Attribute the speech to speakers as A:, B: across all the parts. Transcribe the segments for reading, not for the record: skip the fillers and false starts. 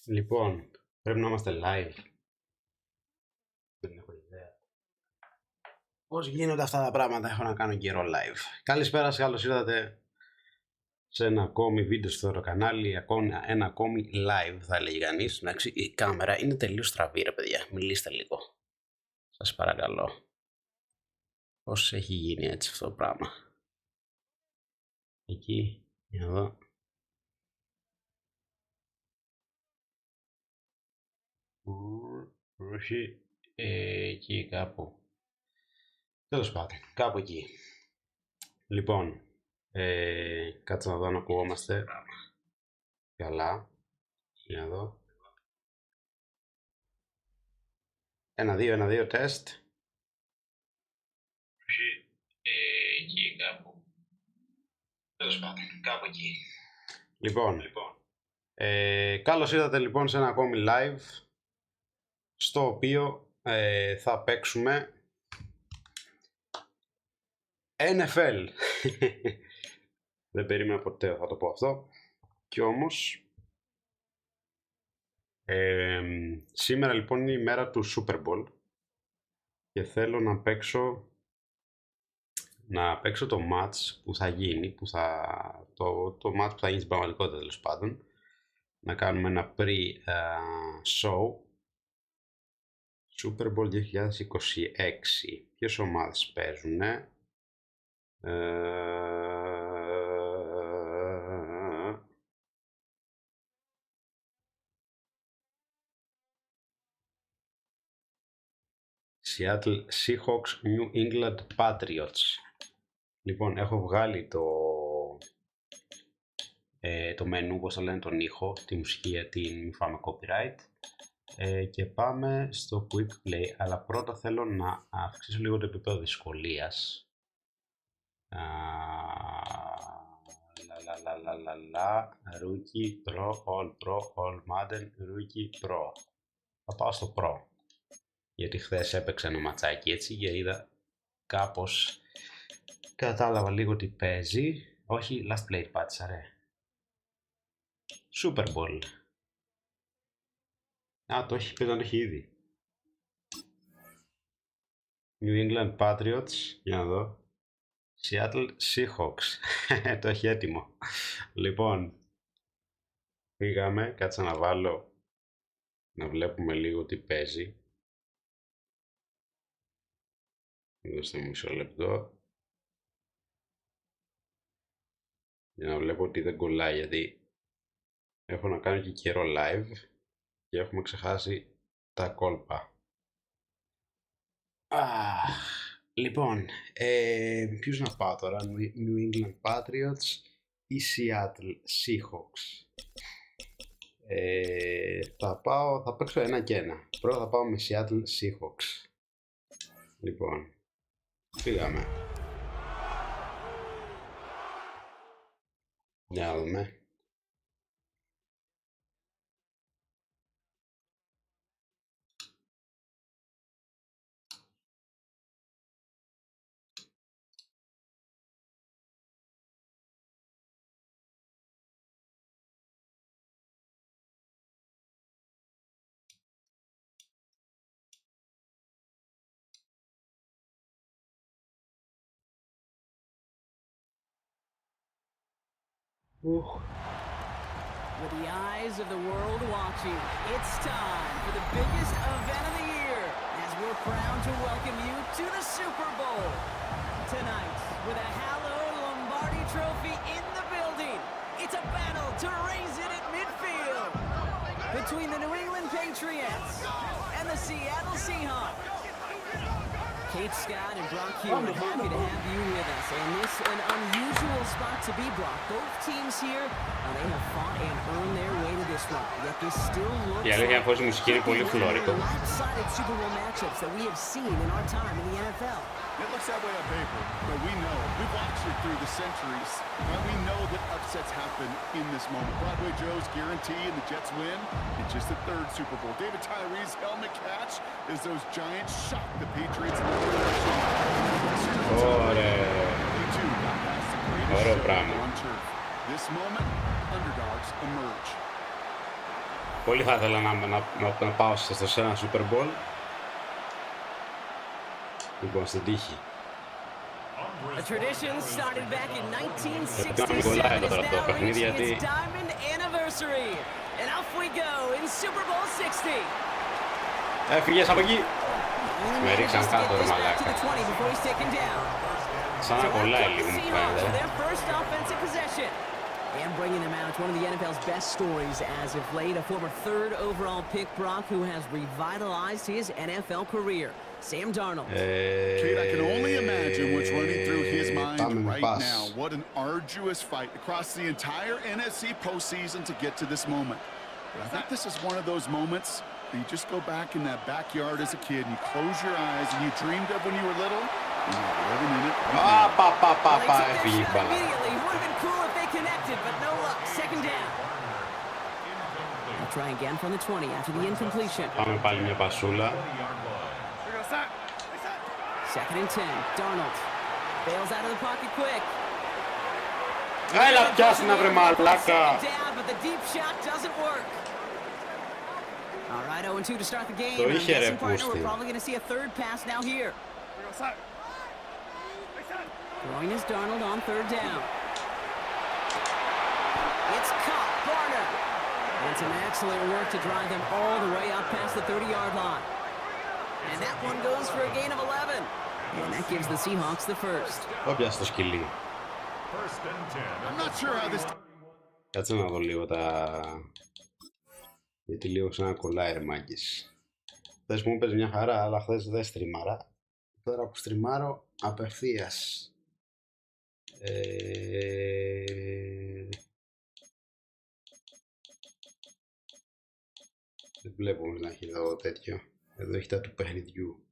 A: Λοιπόν, πρέπει να είμαστε live. Δεν έχω ιδέα πώς γίνονται αυτά τα πράγματα. Έχω να κάνω καιρό live. Καλησπέρα σας, καλώς ήρθατε σε ένα ακόμη βίντεο στο κανάλι. Ένα ακόμη live, θα έλεγε κανείς. Εντάξει, η κάμερα είναι τελείως στραβή, ρε παιδιά. Μιλήστε λίγο. Σας παρακαλώ. Πώς έχει γίνει έτσι αυτό το πράγμα? Εκεί, για να δω. Όχι, εκεί κάπου. Τέλος πάντων, κάπου εκεί. Λοιπόν, κάτσε να δω αν ακουγόμαστε καλά. Για να δω. 1-2, τεστ. Όχι, εκεί κάπου. Τέλος πάντων, κάπου εκεί. Λοιπόν. Καλώς ήρθατε λοιπόν σε ένα ακόμη live, στο οποίο θα παίξουμε NFL. Δεν περίμενα ποτέ θα το πω αυτό. Κι όμως σήμερα λοιπόν είναι η μέρα του Super Bowl και θέλω να παίξω το match που θα γίνει, το match που θα γίνει στην πραγματικότητα, τέλος πάντων. Να κάνουμε ένα pre-show Super Bowl 2026. Ποιες ομάδες παίζουνε? Seattle Seahawks, New England Patriots. Λοιπόν, έχω βγάλει το μενού, πώς θα λένε, τον ήχο, τη μουσική, γιατί μην φάμε copyright, και πάμε στο quick play, αλλά πρώτα θέλω να αυξήσω λίγο το επίπεδο δυσκολίας. Rookie, Pro, All Pro, All Madden, Rookie, Pro. Θα πάω στο Pro, γιατί χθες έπαιξα ένα ματσάκι έτσι και είδα κάπως, κατάλαβα λίγο τι παίζει. Όχι, last play πάτησα, ρε. Super Bowl. Το έχει πει, το έχει ήδη. New England Patriots, για να δω. Seattle Seahawks. Το έχει έτοιμο. Λοιπόν, πήγαμε, κάτσα να βάλω, να βλέπουμε λίγο τι παίζει. Δώστε μου μισό λεπτό. Για να βλέπω ότι δεν κολλάει, γιατί έχω να κάνω και καιρό live και έχουμε ξεχάσει τα κόλπα. Λοιπόν, ποιους να πάω τώρα? New England Patriots ή Seattle Seahawks? Θα παίξω ένα και ένα. Πρώτα θα πάω με Seattle Seahawks. Λοιπόν, πήγαμε. Για να δούμε.
B: With the eyes of the world watching, it's time for the biggest event of the year as we're proud to welcome you to the Super Bowl. Tonight, with a hallowed Lombardi trophy in the building, it's a battle to raise it at midfield between the New England Patriots and the Seattle Seahawks. Kate Scott and Brock Hugh, we're happy to have you with us. And this is an unusual spot to be, Brock. Both teams here, they have fought and earned their way to this one. Yet this still looks like lopsided Super Bowl matchups that we have seen in our time in the NFL.
C: It looks that way on paper, but we know, we've watched it through the centuries, and we know that upsets happen in this moment. Broadway Joe's guarantee and the Jets win in just the third Super Bowl. David Tyree's helmet catch as those Giants shock the Patriots in the direction. They too got past the greatest show on turf. This moment, underdogs emerge.
A: Πολύ θα ήθελα να πάω σε ένα Super Bowl. Λοιπόν, στην τύχη.
B: A tradition started back in 1967
A: Νικολάη
B: is
A: τώρα το
B: now
A: παιχνίδι,
B: reaching
A: γιατί
B: its diamond anniversary. And off we go in Super Bowl 60.
A: έφυγες από εκεί.
B: Only
A: Με ρίξαν
B: manages to
A: κάτω,
B: get
A: ρε
B: this back to
A: μαλάκα.
B: the 20 before he's taken down.
A: Σαν να
B: So out
A: κολλάει
B: get
A: λίγο
B: the
A: μου
B: Seahawks for
A: φαίνεται.
B: their first offensive possession. And bringing them out, one of the NFL's best stories as of late, a former third overall pick, Brock, who has revitalized his NFL career. Sam Darnold.
C: Kate, I can only imagine what's running through his mind right
A: pass.
C: now. What an arduous fight across the entire NFC postseason to get to this moment. But I think this is one of those moments that you just go back in that backyard as a kid and you close your eyes and you dreamed of when you were little. And you're living in it.
B: Well, they took
A: έφυγε η
B: that shot
A: μπάλα.
B: immediately. Would have been cool if they connected, but no luck. Second down. They'll try again from the 20 after the incompletion.
A: Πάμε πάλι μια πασούλα.
B: Second and 10. Darnold bails out of the pocket quick.
A: Έλα πιάσου να βρε μαλάκα.
B: Second down, but the deep shot doesn't work. All right, 0-2 to start the game.
A: Το
B: I'm
A: είχε ρε
B: guessing, partner,
A: πούστη.
B: we're probably going to see a third pass now here. Throwing is Darnold on third down. It's caught. Garner. And some excellent work to drive them all the way up past the 30-yard line. And that one goes for a gain of 11. And that gives the Seahawks the first.
A: Όποια στο σκυλί.
C: I'm not sure how this...
A: Κάτσε να δω λίγο τα... Γιατί λίγο σαν να κολλάει ρε μάγκης. Χθες μου είπες μια χαρά, αλλά χθες δεν στριμάρα. Τώρα που στριμάρω απευθείας. Δεν βλέπω όμως να έχει εδώ τέτοιο. Εδώ έχει τα του παιχνιδιού.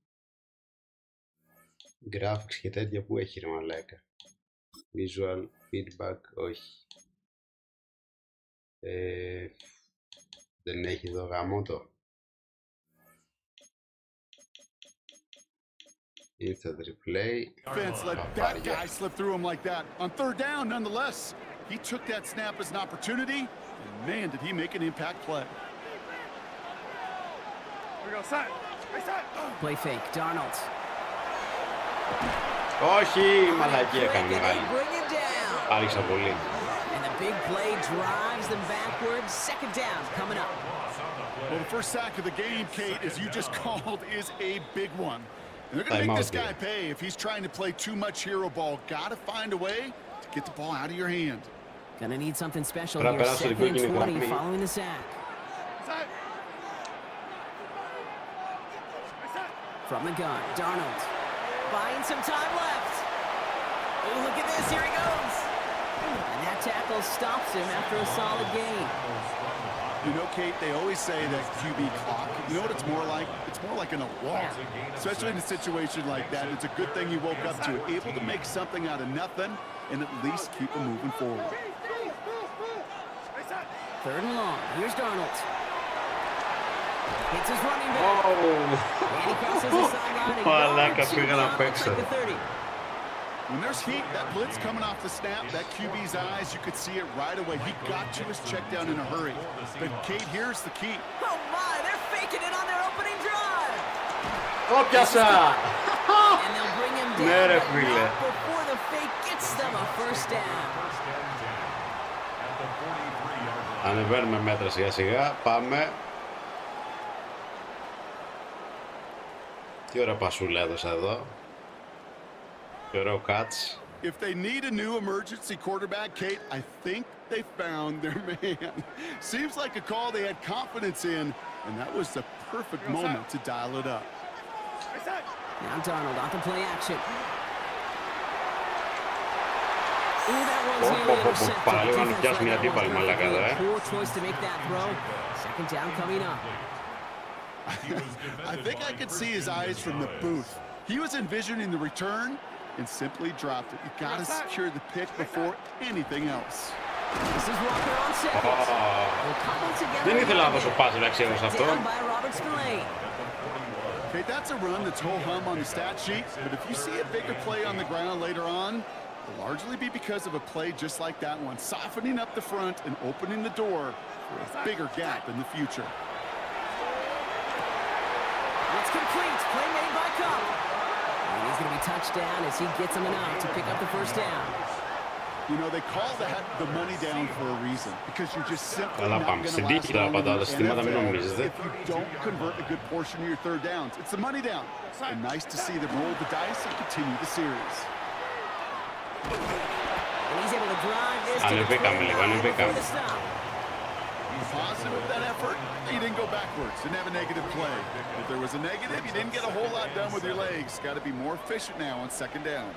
A: Graphics και τέτοια που έχει ρε μαλάκα. Visual feedback, όχι. Δεν έχει εδώ γαμότο. Instant replay.
C: Defense let that guy slip through him like that. On third down, nonetheless, he took that snap as an opportunity, and man, did he make an impact play.
B: Play fake. Darnold.
A: Όχι, μαλακή έκανε μεγάλη.
B: Bring it down.
A: Άρχισα πολύ.
B: And the big play drives them backwards. Second down coming up.
C: Well, the first sack of the game, Kate, as you just called, is a big one. And they're going to make this guy pay if he's trying to play too much hero ball. Got to find a way to get the ball out of your hand.
B: Gonna need something special here. Second and 20 following the sack. From the gun, Darnold. Buying some time left. Oh, look at this. Here he goes. And that tackle stops him after a solid gain.
C: You know, Kate, they always say that QB clock, you know what it's more like? It's more like an alarm, especially in a situation like that. It's a good thing you woke up to it, able to make something out of nothing and at least keep them moving forward.
B: Third and long. Here's Darnold. Hits his running back.
A: Oh.
B: And he crosses the sideline.
A: Μαλάκα
B: And
A: πήγα να παίξω.
B: the 30.
C: When there's heat, that blitz coming off the snap, that QB's eyes, you could see it right away. He got to his check down in a hurry. But, Kate, here's the key.
B: Oh my, they're faking it on their opening drive.
A: Το πιάσα!
B: And they'll bring him
A: Ναι
B: down
A: ρε
B: but
A: φίλε.
B: not before the fake gets them a first down.
A: Ανεβαίνουμε μέτρα σιγά σιγά, πάμε. Τι ωραία πασούλα έδωσα εδώ. Τι ωραίο cuts.
C: If they need a new emergency quarterback, Kate, I think they found their man. Seems like a call they had confidence in, and that was the perfect moment to dial it up.
B: Now Darnold off the play action. Ooh, that one's nearly intercepted.
A: Παραλίγο να πιάσει μια αντίπαλη μαλάκα εδώ,
B: Poor choice to make that throw. Second down coming up.
C: I think I could see his eyes from the booth. He was envisioning the return and simply dropped it. You got to secure the pick before anything else.
B: This is Walker on second. They'll cobble together.
A: Δεν ήθελα να δώσω πάση να ξέρω σε αυτό.
B: Down by Robert Spillane.
C: Okay, that's a run that's ho-hum on the stat sheet, but if you see a bigger play on the ground later on, will largely be because of a play just like that one, softening up the front and opening the door for a bigger gap in the future.
B: It's complete. Play made by Cup. And he's going to be touched down as he gets him enough to pick up the first down.
C: You know, they call that the money down for a reason, because you're just simply
A: Αλλά
C: not
A: πάμε
C: going
A: στην
C: to last
A: τύχη τώρα,
C: long in
A: πατάω τα
C: the
A: συστήματα, μην
C: NFL
A: νομίζετε.
C: if you don't convert a good portion of your third downs. It's the money down. And nice to see them roll the dice and continue the series.
B: And he's able to drive this to the 29 before the stop.
C: Positive of that effort, you didn't go backwards, didn't have a negative play. If there was a negative, you didn't get a whole lot done with your legs. Got to be more efficient now on second down.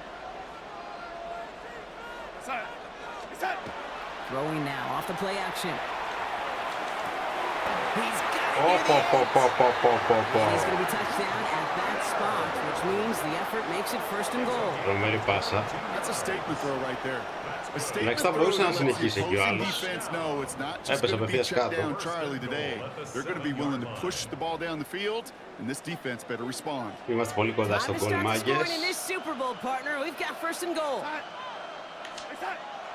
B: Throwing now off the play action. He's got it. And he's going to be touched down at that spot, which means the effort makes it first and goal.
A: Τρομερή πάσα.
C: That's a statement throw right there. A statement
A: Εντάξει, θα
C: throw
A: μπορούσε να
C: that lets
A: συνεχίσει
C: the
A: εκεί ο
C: opposing
A: άλλος.
C: defense know it's not just
A: Έπεσε
C: going to be
A: απευθείας
C: check
A: κάτω.
C: down Charlie today. They're going to be willing to push the ball down the field, and this defense better respond.
A: Είμαστε πολύ κοντά στο γκολ, μάγκες.
B: In this Super Bowl, partner, we've got first and goal.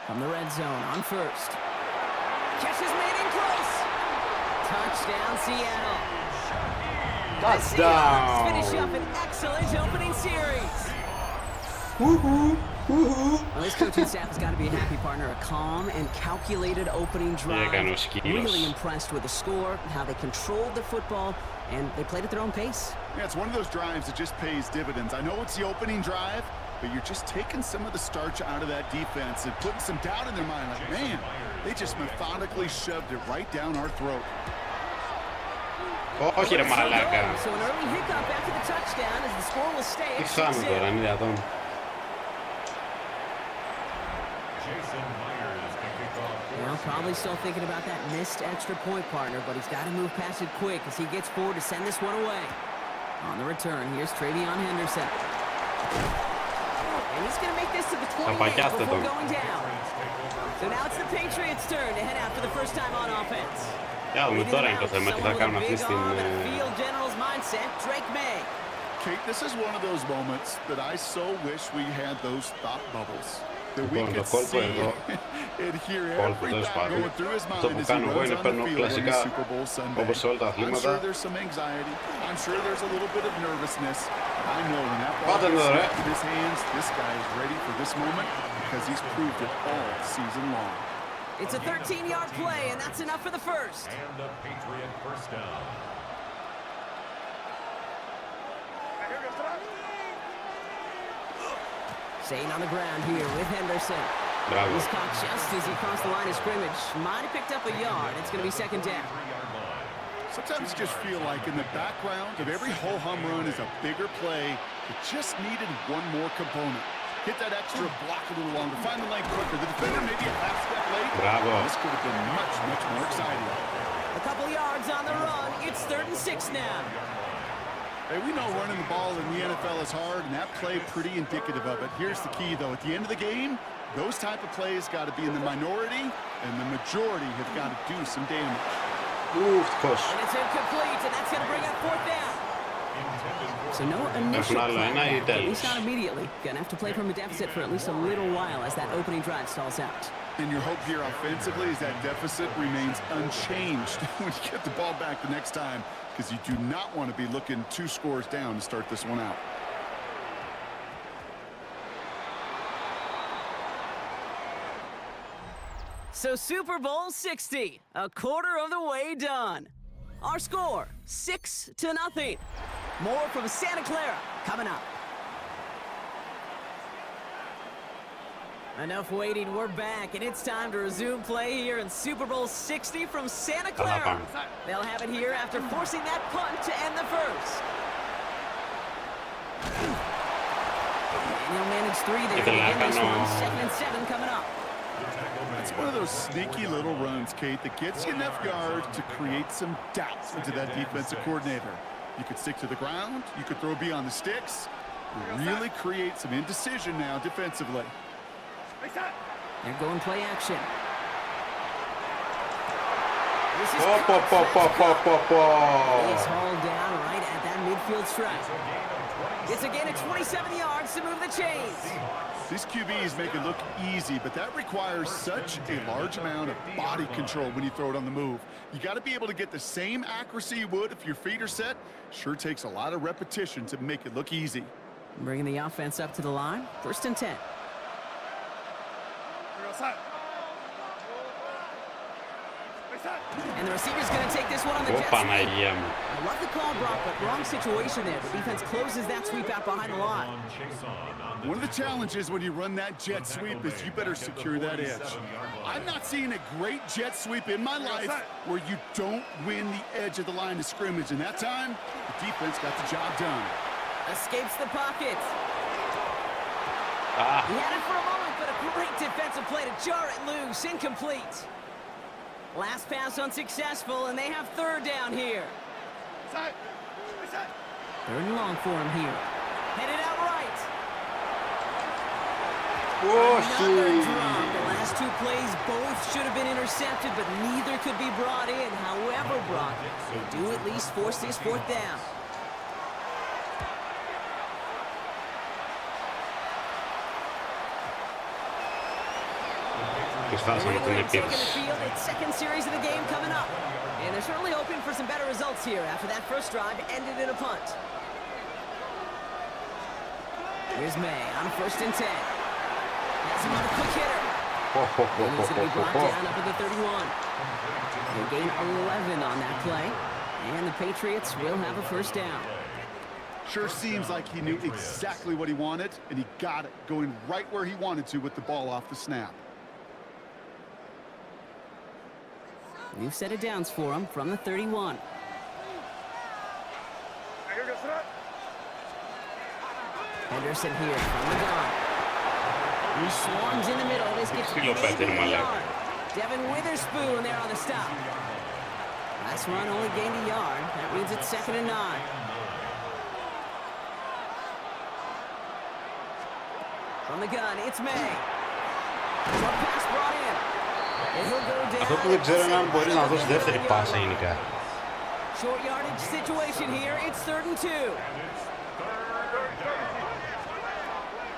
B: From the red zone on first. Catch is made in close. Touchdown, Seattle.
A: Touchdown.
B: Finish up an excellent opening series. Well, this coaching staff has got to be a happy partner. A calm and calculated opening drive. Really impressed with the score, how they controlled the football, and they played at their own pace.
C: Yeah, it's one of those drives that just pays dividends. I know it's the opening drive, but you're just taking some of the starch out of that defense and putting some doubt in their mind. Like, man, they just methodically shoved it right down our throat.
A: Όχι ρε μαλάκα.
B: So an early hiccup after the touchdown as the score will stay
A: Τι
B: at
A: χάμε
B: 6-0.
A: τώρα, είναι δυνατόν.
B: Well, probably still thinking about that missed extra point, partner, but he's got to move past it quick as he gets forward to send this one away. On the return, here's Travion Henderson. And he's going to make this to the 28 before going down. So now it's the Patriots' turn to head out for the first time on offense.
A: Για δούμε τώρα είναι το θέμα, τι θα κάνουν αυτή στην...
B: Field general's mindset, Drake May.
C: Kate, this is one of those moments that I so wish we had those thought bubbles. That we could see and hear every thought going through his mind as he runs on the field on the Super Bowl Sunday. I'm sure there's some anxiety. I'm sure there's a little bit of nervousness. I know when that ball gets snapped in his hands, this guy is ready for this moment because he's proved it all season long.
B: It's a 13-yard play, and that's enough for the first.
D: And a Patriot first down.
B: Staying on the ground here with Henderson.
A: Bravo.
B: He's caught just as he crossed the line of scrimmage. Might have picked up a yard. It's going to be second down.
C: Sometimes you just feel like in the background of every ho-hum run is a bigger play that just needed one more component. Hit that extra block a little longer. Find the lane quicker. The defender maybe a half step late.
A: Bravo.
C: This could have been much, much more exciting.
B: A couple yards on the run. It's 3rd and 6 now.
C: Hey, we know running the ball in the NFL is hard, and that play pretty indicative of it. Here's the key, though. At the end of the game, those type of plays got to be in the minority, and the majority have got to do some damage.
A: Ουφ, πώς.
B: And it's incomplete, and that's going to bring up 4th down. So no initial clap, at least not immediately. Gonna have to play from a deficit for at least a little while as that opening drive stalls out.
C: And your hope here offensively is that deficit remains unchanged when you get the ball back the next time, because you do not want to be looking 2 scores down to start this one out.
B: So Super Bowl 60, a quarter of the way done. Our score, 6-0. More from Santa Clara coming up. Enough waiting, we're back, and it's time to resume play here in Super Bowl 60 from Santa Clara. They'll have it here after forcing that punt to end the first. And he'll manage 3 there to end this one. 2nd and 7 coming up.
C: It's one of those sneaky little runs, Kate, that gets you enough yards to create some doubts into that defensive coordinator. You could stick to the ground, you could throw beyond the sticks, really create some indecision now defensively.
B: They're going play action. This is
A: Πω, πω.
B: He's hauled down right at that midfield stripe. It's a gain of 27 yards to move the chains.
C: These QBs make it look easy, but that requires such a large amount of body control when you throw it on the move. You got to be able to get the same accuracy you would if your feet are set. Sure takes a lot of repetition to make it look easy.
B: Bringing the offense up to the line. 1st and 10. And the receiver's going to take this one on the jet sweep. I love the call, Brock, but wrong situation there. The defense closes that sweep out behind the line.
C: One of the challenges when you run that jet sweep is you better secure that edge. I'm not seeing a great jet sweep in my life where you don't win the edge of the line of scrimmage. And that time, the defense got the job done.
B: Escapes the pocket. He had it for a moment, but a great defensive play to jar it loose. Incomplete. Last pass unsuccessful, and they have 3rd down here. 3rd and long for him here. Headed out right. Another drop. The last 2 plays both should have been intercepted, but neither could be brought in. However, Brock, they do at least force this 4th down. It's 2nd series of the game coming up. And they're certainly hoping for some better results here after that first drive ended in a punt. Here's May on 1st and 10. Has him on a quick hitter. He's going to be brought down up at the 31. They gain 11 on that play. And the Patriots will have a 1st down.
C: Sure seems like he knew exactly what he wanted, and he got it going right where he wanted to with the ball off the snap.
B: New set of downs for him from the 31. Henderson here from the gun. He swarms in the middle. This gets 80 yards. Devin Witherspoon there on the stop. Last run only gained a yard. That means it's 2nd and 9. From the gun, it's May. Short pass brought in.
A: Αυτό που δεν ξέρω είναι αν μπορείς να δώσεις δεύτερη πάσα γενικά.
B: Short yardage situation here. It's 3rd and 2.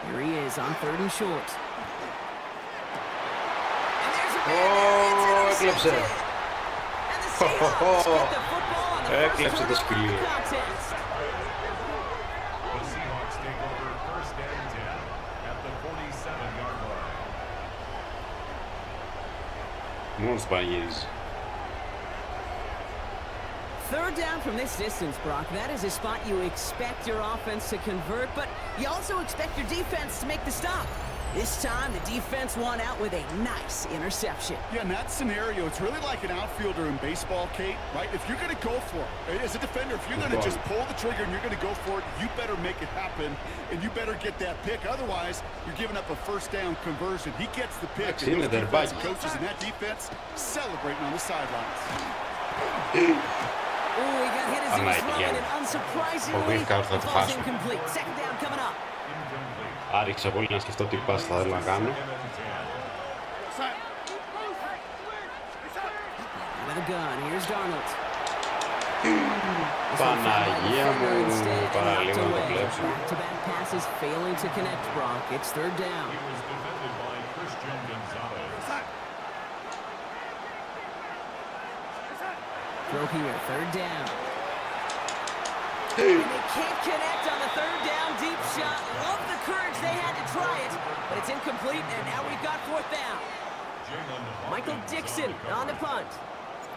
B: Here he is on 3rd and short. And there's a man there. It's intercepted. And the Seahawks get the football on the first quarter of the contest.
D: The Seahawks take over 1st and 10 at the 47-yard line.
A: Μόνος πανηγύριζε.
B: 3rd down from this distance, Brock. That is a spot you expect your offense to convert, but you also expect your defense to make the stop. This time, the defense won out with a nice interception.
C: Yeah, in that scenario, it's really like an outfielder in baseball, Kate, right? If you're going to go for it, as a defender, if you're going to just pull the trigger and you're going to go for it, you better make it happen, and you better get that pick. Otherwise, you're giving up a 1st down conversion. He gets the pick, and those defensive coaches in that defense celebrating on the sidelines.
B: Oh, he got hit as he was running, and unsurprisingly, the ball's incomplete. 2nd down coming up.
A: Άρχισα πολύ να σκεφτώ τι πας θα θέλω να κάνω. Παναγία μου, παραλίγο να το κλέψω.
B: Throw here, 3rd down. And they can't connect on the 3rd down deep shot. Love the courage they had to try it, but it's incomplete, and now we've got 4th down. Michael Dixon on the punt.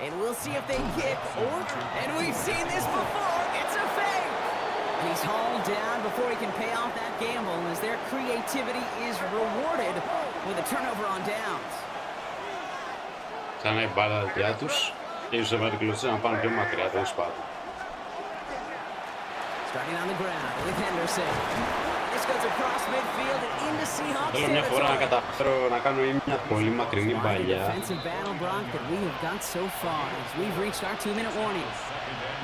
B: And we'll see if they kick or... And we've seen this before. It's a fake. He's hauled down before he can pay off that gamble, as their creativity is rewarded with a turnover on downs.
A: Ξανά η μπάλα δικιά τους και ίσως έβαλε την κλωτσία να πάνε πιο μακριά, τέλος πάντων.
B: Starting on the ground with Henderson. This goes across midfield and into Seahawks.
A: Θέλω μια φορά να καταφέρω να κάνω μια πολύ μακρινή παλιά.
B: Defensive battle, Brock, that we have got so far as we've reached our 2-minute warning.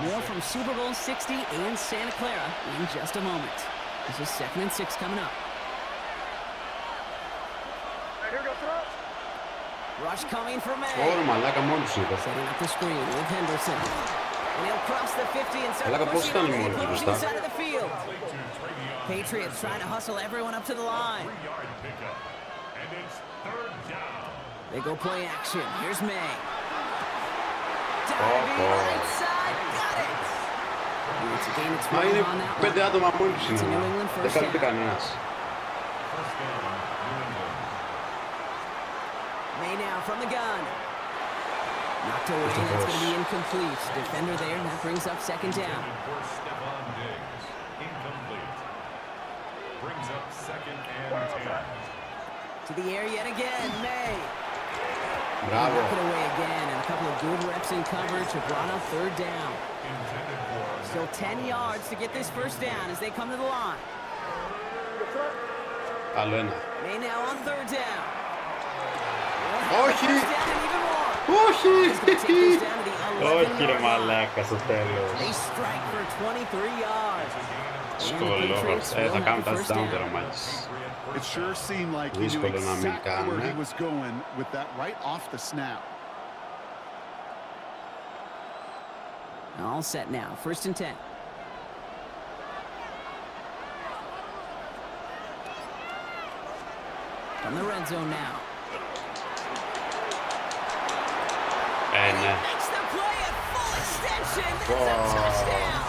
B: More from Super Bowl 60 and Santa Clara in just a moment. This is 2nd and 6 coming up. Rush coming for May.
A: Ωρε μαλάκα μόνος είδα.
B: Setting up the screen with Henderson. And he'll cross the 50 and start
A: Μαλάκα πώς
B: pushing
A: ήταν
B: on
A: η
B: the
A: μόνη του
B: opposing
A: μπροστά.
B: side of the field. Patriots trying to hustle everyone up to the line.
D: 3-yard pickup. And it's third down.
B: They go play action. Here's May. Diving right side. Got it. It's a gain of
A: Μα
B: 12
A: είναι
B: on that
A: 5
B: one.
A: άτομα μόνοι τους
B: It's a New
A: είναι.
B: England
A: Δεν
B: first
A: καλύπτει
B: down.
A: κανένας.
D: First down, New England.
B: May now from the gun. Knocked away. That's going to be incomplete. Defender there. That brings up second down.
D: Intended for Stephon Diggs. Incomplete. Brings up second and 10.
B: To the air yet again. May.
A: Μπράβο.
B: Knock it away again. And a couple of good reps in coverage have brought up third down.
D: Intended for
B: Still 10 yards to get this first down as they come to the line.
A: Άλλο ένα.
B: May now on third down.
A: Όχι.
B: First down and even more.
A: Όχι.
B: He's going to take this down to the 11
A: Όχι ρε μαλάκα στο τέλος.
B: They strike for 23 yards.
A: Σκολό. Θα κάνουν touchdown τώρα μάλιστα.
C: It sure seemed like he knew
A: Δύσκολο να μην
C: exactly where he
A: κάνουν.
C: was going with that right off the snap.
B: All set now. First and 10. From the red zone now.
A: Ναι.
B: Makes the play at full extension. That's a touchdown.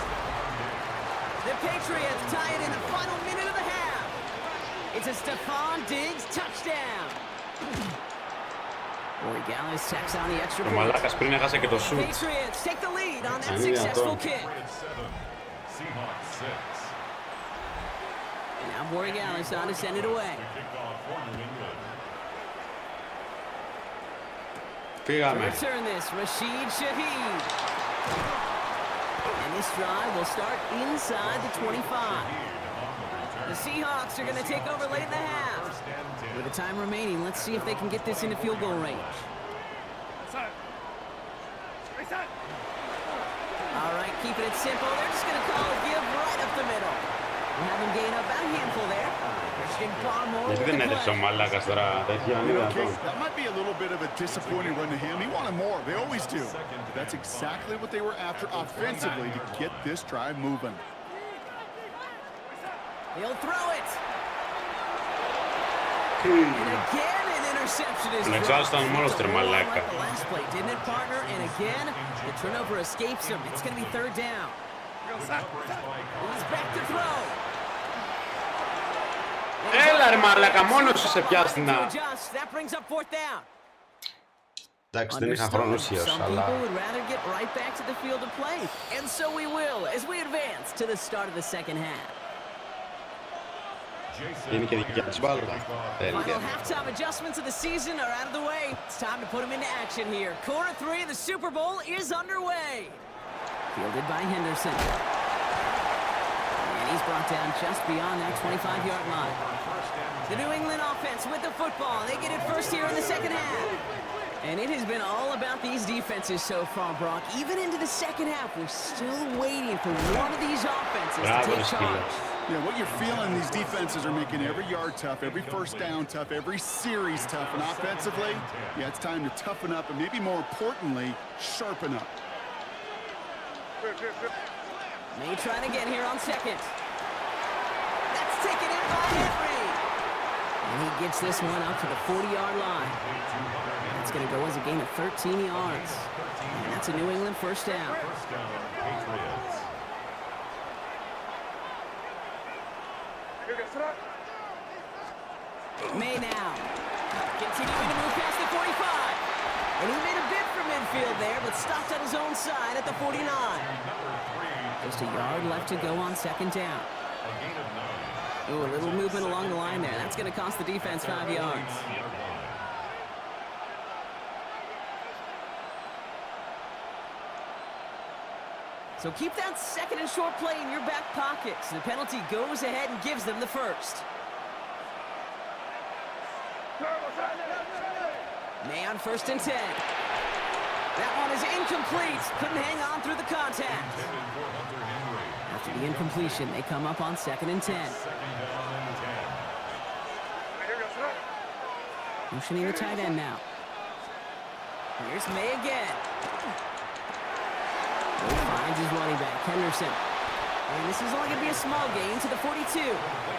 B: The Patriots tie it in the final minute of the half. It's a Stephon Diggs touchdown. Borregales checks on the extra
A: Ο
B: point.
A: μαλάκας πριν έχασε και το σουτ.
B: Patriots take the lead on that
A: I knew that
B: successful
A: one.
B: kick.
D: Patriots 7, Seahawks 6.
B: Now Borregales on to send it away.
D: Kickoff for New England.
A: Φύγαμε.
B: Return this, Rashid Shaheed. And this drive will start inside the 25. The Seahawks are going to take over late in the half. With the time remaining, let's see if they can get this into field goal range. All right, keeping it simple. They're just going to call a give right up the middle. We'll have them gain up about a handful there. Christian Barmore
A: Γιατί
B: with
A: δεν
B: the
A: έδειξε ο
B: play.
A: μαλάκας τώρα τέτοια, είναι
C: Okay,
A: δυνατόν.
C: that might be a little bit of a disappointing run to him. He wanted more. They always do. But that's exactly what they were after offensively to get this drive moving.
B: He'll throw it. And again, an interception is
A: Next
B: dropped.
A: last time, μόνος του, ρε μαλάκα.
B: Like the last play, didn't it, partner? And again, the turnover escapes him. It's going to be third down. He's back to throw.
A: Έλα ρε μαλάκα, μόνος σου σε πιάστηνα.
B: To adjust. That brings up fourth down.
A: Εντάξει, δεν είχα χρόνο ουσίως,
B: Some
A: αλλά...
B: people would rather get right back to the field to play. And so we will as we advance to the start of the second half.
A: Είναι και δικιά της μπάλα. Τέλεια.
B: Final halftime adjustments of the season are out of the way. It's time to put them into action here. Quarter 3 of the Super Bowl is underway. Fielded by Henderson. And he's brought down just beyond that 25-yard line. The New England offense with the football. They get it first here in the second half. And it has been all about these defenses so far, Brock. Even into the second half, we're still waiting for one of these offenses to
A: Bravo,
B: take charge.
A: Skillet.
C: Yeah, what you're feeling, these defenses are making every yard tough, every first down tough, every series tough. And offensively, yeah, it's time to toughen up and maybe more importantly, sharpen up.
B: May trying again here on second. That's taken in by Henry. And he gets this one up to the 40-yard line. That's going to go as a gain of 13 yards. And that's a New England first down.
D: First down, Patriots.
B: May now. Continuing to move past the 45. And he made a bid for midfield there, but stopped on his own side at the 49. Just a yard left to go on second down. Ooh, a little movement along the line there. That's going to cost the defense 5 yards. So keep that second and short play in your back pocket. So the penalty goes ahead and gives them the first. May on first and 10. That one is incomplete. Couldn't hang on through the contact. After the incompletion, they come up on second and 10. Motioning the tight end now. Here's May again. He finds his running back, Henderson. And this is only going to be a small gain to the 42.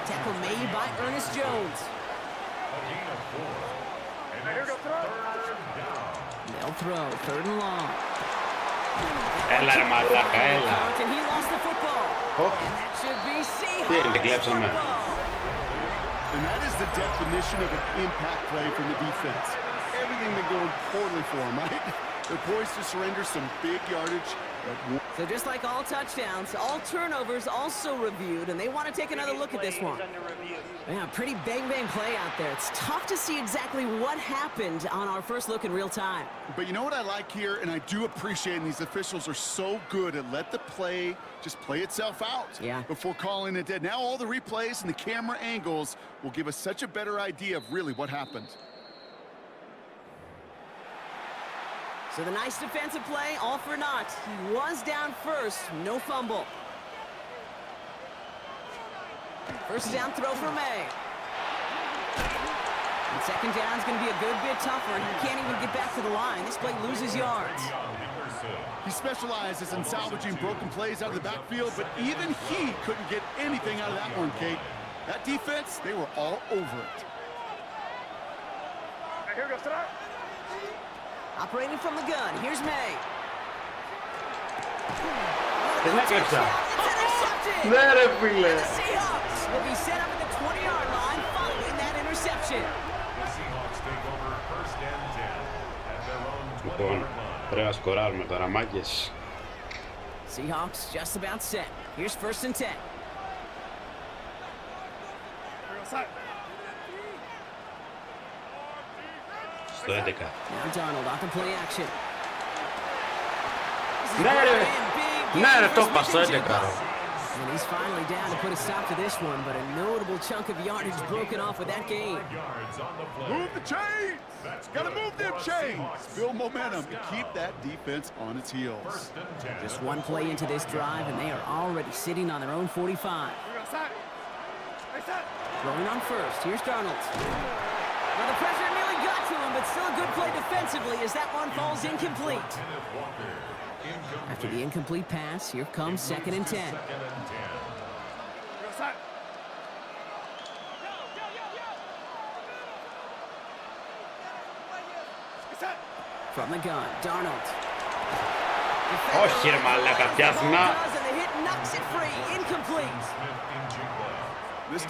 B: Tackle made by Ernest Jones. They'll throw, 3rd and long.
A: Έλα ρε μαλάκα, έλα.
B: And he lost the football. And that should be Seahawks football.
C: And that is the definition of an impact play from the defense. Everything been going poorly for them, right? They're poised to surrender some big yardage.
B: So just like all touchdowns, all turnovers also reviewed, and they want to take another look at this one. Yeah, pretty bang-bang play out there. It's tough to see exactly what happened on our first look in real time.
C: But you know what I like here, and I do appreciate, and these officials are so good at let the play just play itself out before calling it dead. Now all the replays and the camera angles will give us such a better idea of really what happened.
B: So the nice defensive play, all for naught. He was down first, no fumble. First down throw for May. And second down is going to be a good bit tougher. He can't even get back to the line. This play loses yards.
C: He specializes in salvaging broken plays out of the backfield, but even he couldn't get anything out of that one, Kate. That defense, they were all over it.
E: Here goes tonight.
B: Operating from the gun, here's May.
A: Δεν έκλεψα.
B: Ναι
A: ρε φίλε.
B: The Seahawks will be set up at the 20-yard line following that interception.
D: The Seahawks take over 1st and 10 at their own 20-yard
A: Λοιπόν,
D: line.
A: πρέπει να σκοράρουμε τώρα, μάγκες.
B: Seahawks just about set. Here's 1st and 10.
A: Στο 11.
B: Now Donald off the play action.
A: Ναι ρε, ναι ρε, το είπα στο 11.
B: And he's finally down to put a stop to this one, but a notable chunk of yardage broken off with that gain.
D: Yards on the play.
C: Move the chains! Gotta move them chains! Build momentum and keep that defense on its heels.
D: 1st and 10.
B: Just one play into this drive, and they are already sitting on their own 45. Throwing on first, here's Darnold. Well, the pressure nearly got to him, but still a good play defensively as that one falls incomplete. After the incomplete pass, here comes 2nd and 10. From the gun, Darnold.
A: Όχι ρε μαλάκα, πιάσνα.
B: And the hit knocks it free, incomplete.
C: This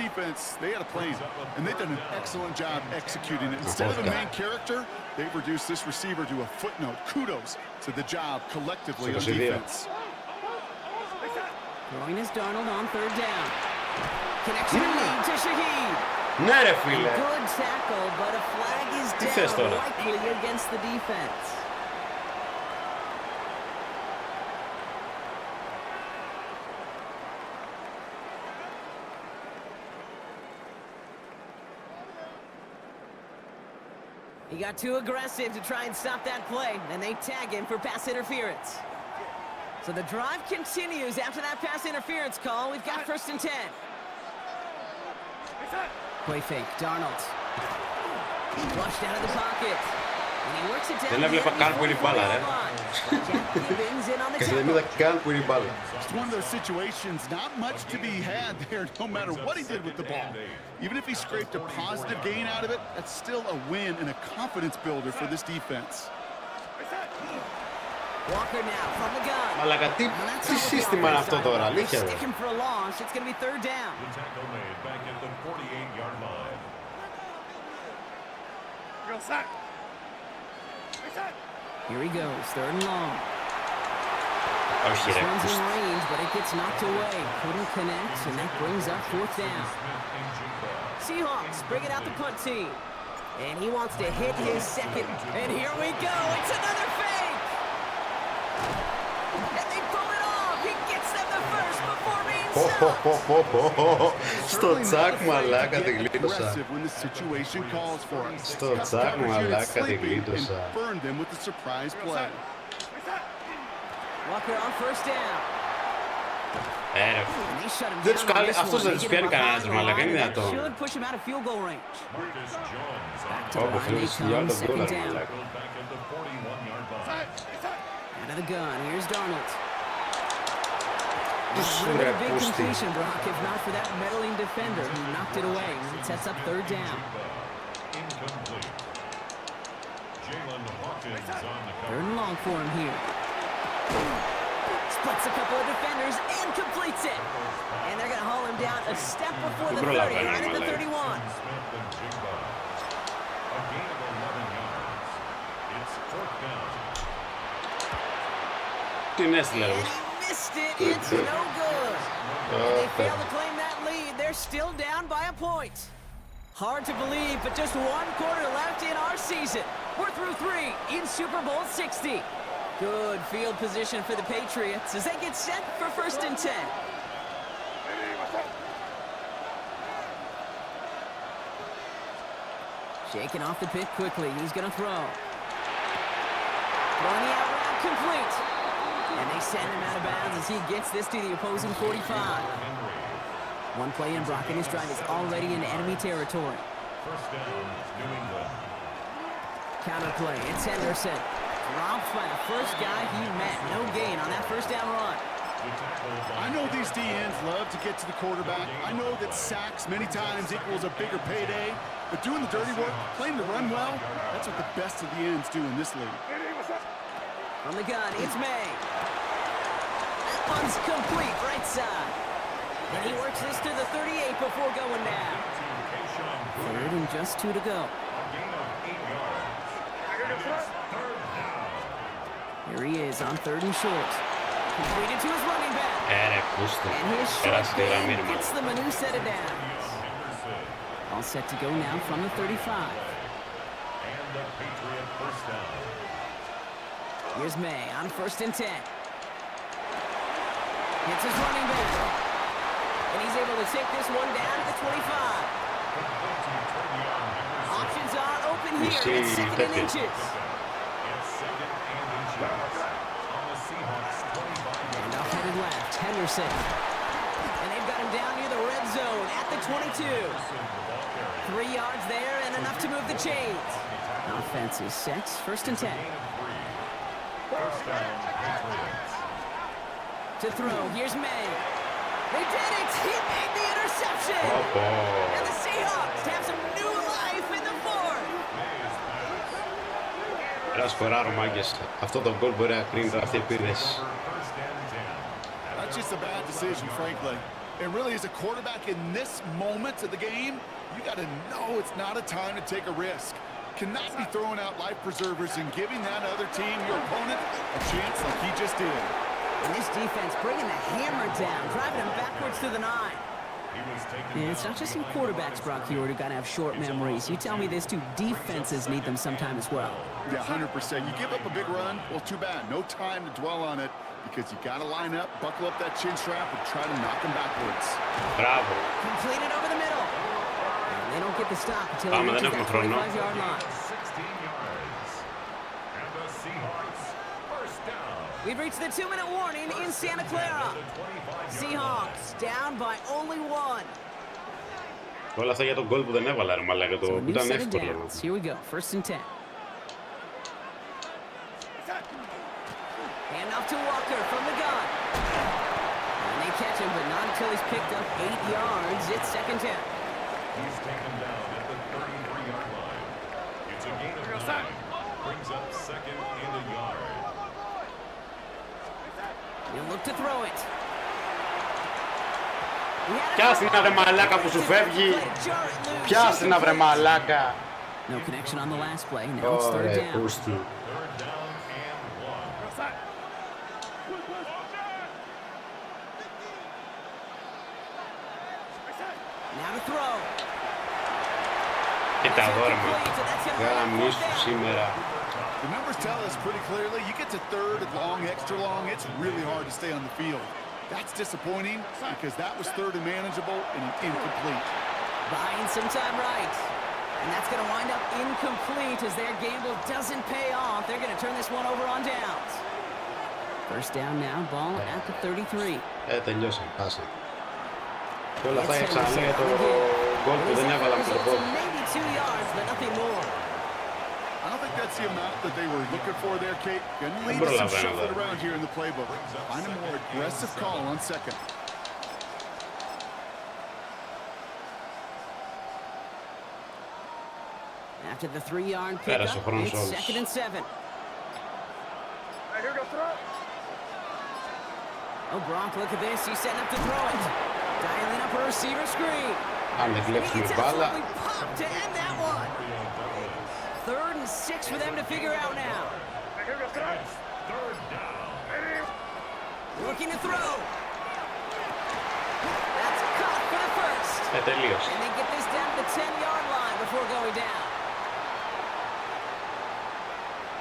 C: defense, they had a plan, and they've done an excellent job executing it. Instead of a main character, they've reduced this receiver to a footnote. Kudos to the job collectively on defense.
B: Throwing is Darnold on 3rd down. Connection lead to Shaheed.
A: Ναι ρε φίλε.
B: Good tackle, but a flag is
A: θες
B: down,
A: τώρα?
B: likely against the defense. He got too aggressive to try and stop that play, and they tag him for pass interference. So the drive continues after that pass interference call. We've got 1st and 10. Play fake, Darnold. Flushed out of the pocket. And he works it down.
A: Δεν έβλεπα καν που είναι η μπάλα, ρε. Και δεν είδα καν που είναι η μπάλα.
C: It's one of those situations, not much to be had there, no matter what he did with the ball. Even if he scraped a positive gain out of it, that's still a win and a confidence builder for this defense.
B: Walker now from the gun.
A: Μαλάκα, τι σύστημα είναι αυτό τώρα, αλήθεια ρε.
B: Sticking for a loss. It's going to be 3rd down.
D: The tackle made back at the 48-yard line.
B: Here he goes, 3rd and long.
A: Όχι
B: This
A: ρε.
B: one's in range, but it gets knocked away. Couldn't connect, and that brings up 4th down. Seahawks bring it out the punt team. And he wants to hit his second. And here we go. It's another fake. And they pull it off. He gets them the first before being stopped.
A: Στο τσάκ μαλάκα την γλίτωσα.
C: When the situation calls for it.
A: Στο τσάκ μαλάκα την γλίτωσα.
C: And burned them with a surprise play.
B: Walker on 1st down.
A: Ρε. Δεν τους καλεί, αυτός δεν τους πιάνει κανένας ρε μαλάκα, είναι δυνατόν.
B: Should push him out of field goal range.
D: Marcus Jones on
A: Όπως θέλεις, για όλα τα δόλαρα
B: Second down.
A: μαλάκα.
B: the gun. Here's Darnold.
A: Τους
B: Really
A: ρε
B: a big
A: πούστη.
B: completion, Brock, if not for that meddling defender who knocked it away. It sets up third down.
D: Incomplete. Jalen Hawkins on the
B: Third and long for him here. Splits a couple of defenders and completes it. And they're going to haul him down a step before the 30, right at the 31.
D: Smith and Jigba. A gain of 11 yards. It's fourth down.
A: Τι έστειλε
B: And
A: όμως.
B: he missed it. It's no good. And they fail to claim that lead. They're still down by a point. Hard to believe, but just one quarter left in our season. We're through 3 in Super Bowl 60. Good field position for the Patriots as they get set for 1st and 10. Shaking off the pick quickly. He's going to throw. Throwing the out route complete. And they send him out of bounds as he gets this to the opposing 45. One play in, Brock, and his drive is already in enemy territory.
D: First down, New England.
B: Counter play. It's Henderson. Dropped by the first guy he met. No gain on that first down run.
C: I know these DNs love to get to the quarterback. I know that sacks many times equals a bigger payday. But doing the dirty work, playing the run well, that's what the best of the ends do in this league.
B: From the gun, it's May. That one's complete, right side. And he works this to the 38 before going down. Third and just 2 to go. Here he is on 3rd and short. Completed to his running back.
A: Ρε πούστη.
B: And his short
A: Πέρασε τη γραμμή
B: game
A: ρε
B: gets them a new set of downs. All set to go now from the 35.
D: And the Patriot first down.
B: Here's May on 1st and 10. Hits his running back. And he's able to take this one down to the 25. Options are open here. It's 2nd and inches.
D: It's 2nd and inches. On the Seahawks 25.
B: And off headed left, Henderson. And they've got him down near the red zone at the 22. 3 yards there and enough to move the chains. Offense is set. 1st and 10.
D: First down, Patriots.
B: To throw, here's May. They did it! He made the interception! And the Seahawks have some new life in the fourth!
A: Έλα σκοράρω μάγκες. Αυτό το γκολ μπορεί να κρίνει τώρα αυτή η επίδεση.
C: That's just a bad decision, frankly. It really is a quarterback in this moment of the game. You got to know it's not a time to take a risk. Cannot be throwing out life preservers and giving that other team, your opponent, a chance like he just did.
B: And this defense bringing the hammer down, driving him backwards to the 9. And it's not just some quarterbacks, Brock, here who got to have short memories. You tell me this too, defenses need them sometime as well.
C: Yeah, 100%. You give up a big run, well, too bad. No time to dwell on it because you got to line up, buckle up that chin strap, and try to knock him backwards.
A: Μπράβο.
B: Completed over the middle. And they don't get the stop until he
A: Πάμε, δεν
B: reaches
A: έχουμε
B: that
A: χρόνο.
B: 25-yard line.
D: 16 yards. And the Seahawks first down.
B: We've reached the 2-minute warning in Santa Clara. Seahawks down by only 1.
A: Όλα αυτά για τον γκολ που δεν έβαλα ρε μαλάκα, το
B: So a
A: που
B: new
A: ήταν
B: set of
A: εύκολο.
B: downs. Here we go, 1st and 10. Hand off to Walker from the gun. And they catch him, but not until he's picked up 8 yards. It's 2nd down.
D: He's taken down at the 33-yard line. It's a gain of 9. Brings up 2nd and a yard.
B: He'll look to throw it.
A: Πιάστη να βρε μαλάκα που σου φεύγει. Πιάστη να βρε μαλάκα.
B: No connection on the last play. Now it's 3rd
A: Ωραία,
B: down.
A: πούστη.
D: Third down and 1.
B: Now to throw.
A: Κοίτα εδώ ρε μα. Γραμμίσου σήμερα.
C: The numbers tell us pretty clearly, you get to 3rd and long, extra long, it's really hard to stay on the field. That's disappointing because that was 3rd and manageable and incomplete.
B: Buying some time right. And that's going to wind up incomplete as their gamble doesn't pay off. They're going to turn this one over on downs. 1st down now, ball at the 33.
A: Τελειώσαμε, πάσα. Και όλα αυτά ξαναλέω για το γκολ που δεν έβαλα με το πόδι.
B: Maybe 2 yards, but nothing more.
C: I don't think that that's the amount that they were looking for there, Kate. Gonna lead to some shuffling around here in the playbook. Find a more aggressive call on second.
B: After the 3-yard pickup, it's 2nd and 7. Oh, Brock, look at this. He's setting up to throw it. Dialing up a receiver screen. It's absolutely popped to end that one. 3rd and 6 for them to figure out now. Looking to throw. That's caught for the first. And they get this down to the 10-yard line before going down.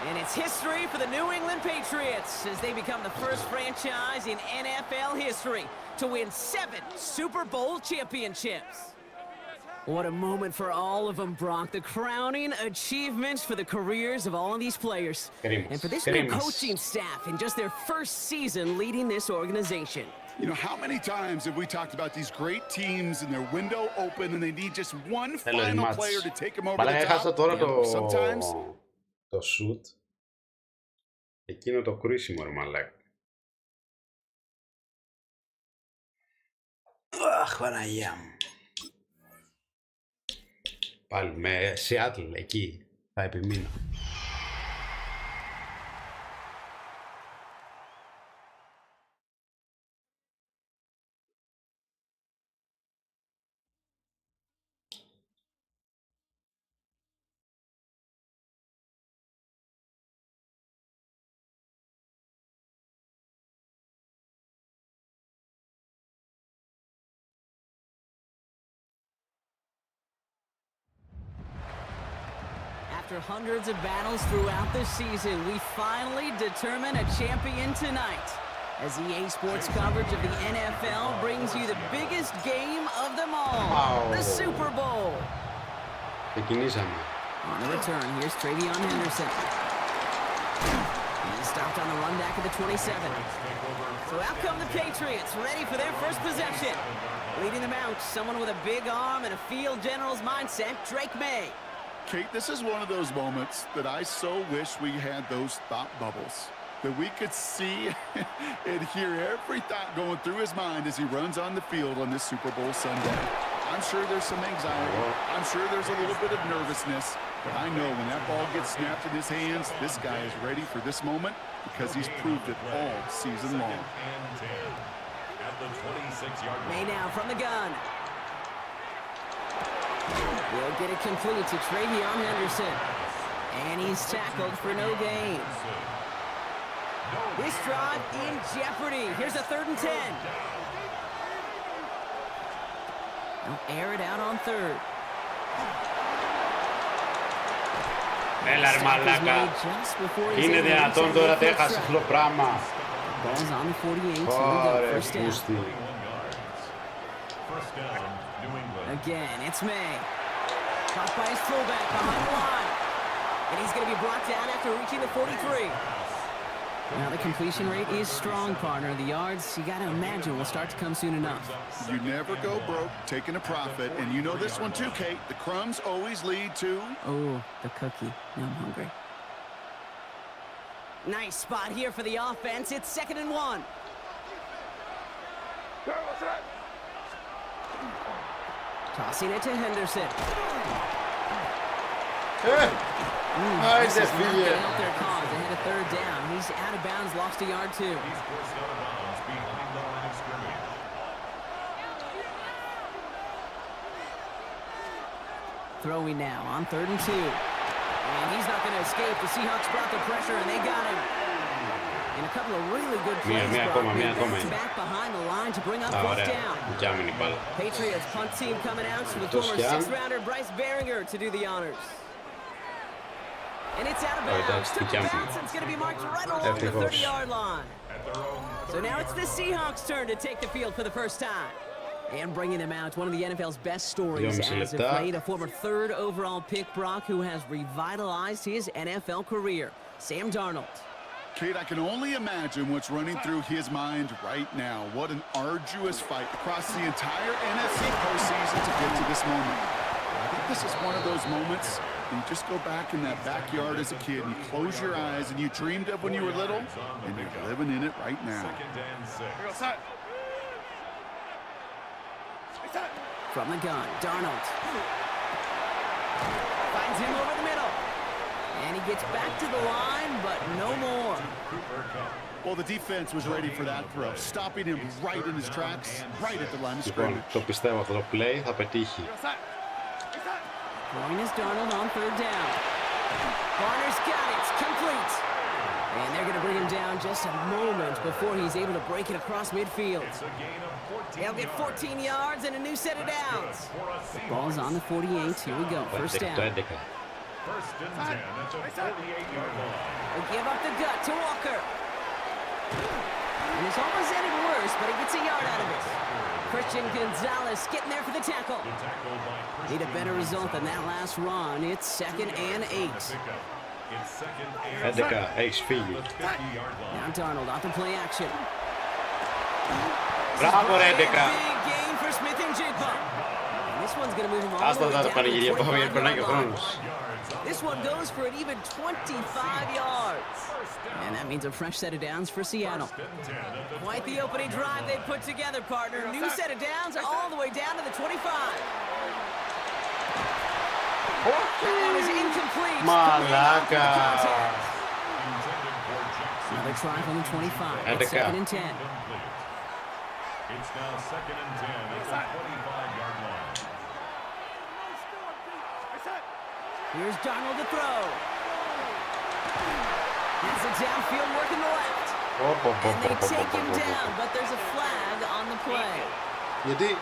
B: And it's history for the New England Patriots as they become the first franchise in NFL history to win 7 Super Bowl championships. What a moment for all of them, Brock. The crowning achievements for the careers of all of these players. And for this new coaching staff in just their first season leading this organization.
C: You know, how many times have we talked about these great teams and their window open and they need just one final player to take them over the top? Sometimes...
A: Το shoot. Εκείνο το κρίσιμο, ρε μαλάκα. Αχ, Παναγιά μου. Πάλι με Seattle, εκεί θα επιμείνω.
B: After hundreds of battles throughout the season, we finally determine a champion tonight. As EA Sports coverage of the NFL brings you the biggest game of them all, the Super Bowl. On the return, here's Travion Henderson. He's stopped on the run back at the 27. So out come the Patriots, ready for their first possession. Leading them out, someone with a big arm and a field general's mindset, Drake May.
C: Kate, this is one of those moments that I so wish we had those thought bubbles. That we could see and hear every thought going through his mind as he runs on the field on this Super Bowl Sunday. I'm sure there's some anxiety. I'm sure there's a little bit of nervousness. But I know when that ball gets snapped in his hands, this guy is ready for this moment because he's proved it all season long.
B: May now from the gun. Will get it complete to Travion Henderson. And he's tackled for no gain. This drive in jeopardy. Here's a 3rd and 10. They'll air it out on 3rd.
A: Έλα ρε μαλάκα. Είναι δυνατόν τώρα τι έχασε αυτό το πράγμα. Ωραία, πούστη.
B: Again, it's May. Caught by his fullback behind the line. And he's going to be brought down after reaching the 43. Now the completion rate is strong, partner. The yards, you got to imagine, will start to come soon enough.
C: You never go broke taking a profit. And you know this one too, Kate. The crumbs always lead to...
B: Oh, the cookie. Now I'm hungry. Nice spot here for the offense. It's 2nd and 1. Tossing it to Henderson.
A: Nice,
B: this is not going to help their cause. They had a 3rd down. He's out of bounds, lost a yard too.
D: He's forced out of bounds behind the line of scrimmage.
B: Throwing now on 3rd and 2. And he's not going to escape. The Seahawks brought the pressure and they got him. And a couple of really good plays back behind the line to bring up 4th down. Patriots punt team coming out to the former 6th-rounder Bryce Behringer to do the honors. And it's out of bounds. Took the bounce, and it's going to be marked right along the 30-yard line. So now it's the Seahawks' turn to take the field for the first time. And bringing them out, one of the NFL's best stories as of late, a former 3rd overall pick, Brock, who has revitalized his NFL career, Sam Darnold.
C: Kate, I can only imagine what's running through his mind right now. What an arduous fight across the entire NFC postseason to get to this moment. I think this is one of those moments You just go back in that backyard as a kid and you close your eyes and you dreamed of when you were little, and you're living in it right now.
B: From the gun, Darnold. Finds him over the middle. And he gets back to the line, but no more.
C: Well, the defense was ready for that throw, stopping him right in his tracks, right at the line of
A: Λοιπόν,
C: scrimmage.
A: το πιστεύω αυτό το play θα πετύχει.
B: Throwing is Darnold on third down. Barner's got it. It's complete. And they're going to bring him down just a moment before he's able to break it across midfield. They'll get 14 yards and a new set of downs. Ball's on the 48. Here we go. First down.
D: First and 10 at the 48-yard line.
B: They give up the gut to Walker. And it's almost ended worse, but he gets a yard out of it. Christian Gonzalez getting there for the tackle. Need a better result than that last run. It's 2nd and 8.
D: It's 2nd and
A: 11, έχεις φύγει.
D: 50-yard line.
B: Now Darnold off the play action.
A: Μπράβο ρε 11.
B: Big game for Smith and Jigba. And this one's going to move him all
A: Άστα
B: the way
A: τα
B: down to
A: πανηγυρία που
B: the
A: έχουμε, γιατί περνάει και ο
B: 25-yard line.
A: χρόνος.
B: This one goes for an even 25 yards. And that means a fresh set of downs for Seattle. Quite the opening drive they put together, partner. New set of downs all the way down to the 25. That was incomplete.
A: Μαλάκα.
B: Another try from the 25. It's
A: 11.
B: 2nd and 10.
D: It's now 2nd and 10 at the 25-yard line.
B: Here's Darnold to throw. Has it downfield working the left. And they take him down, but there's a flag on the play.
A: Γιατί?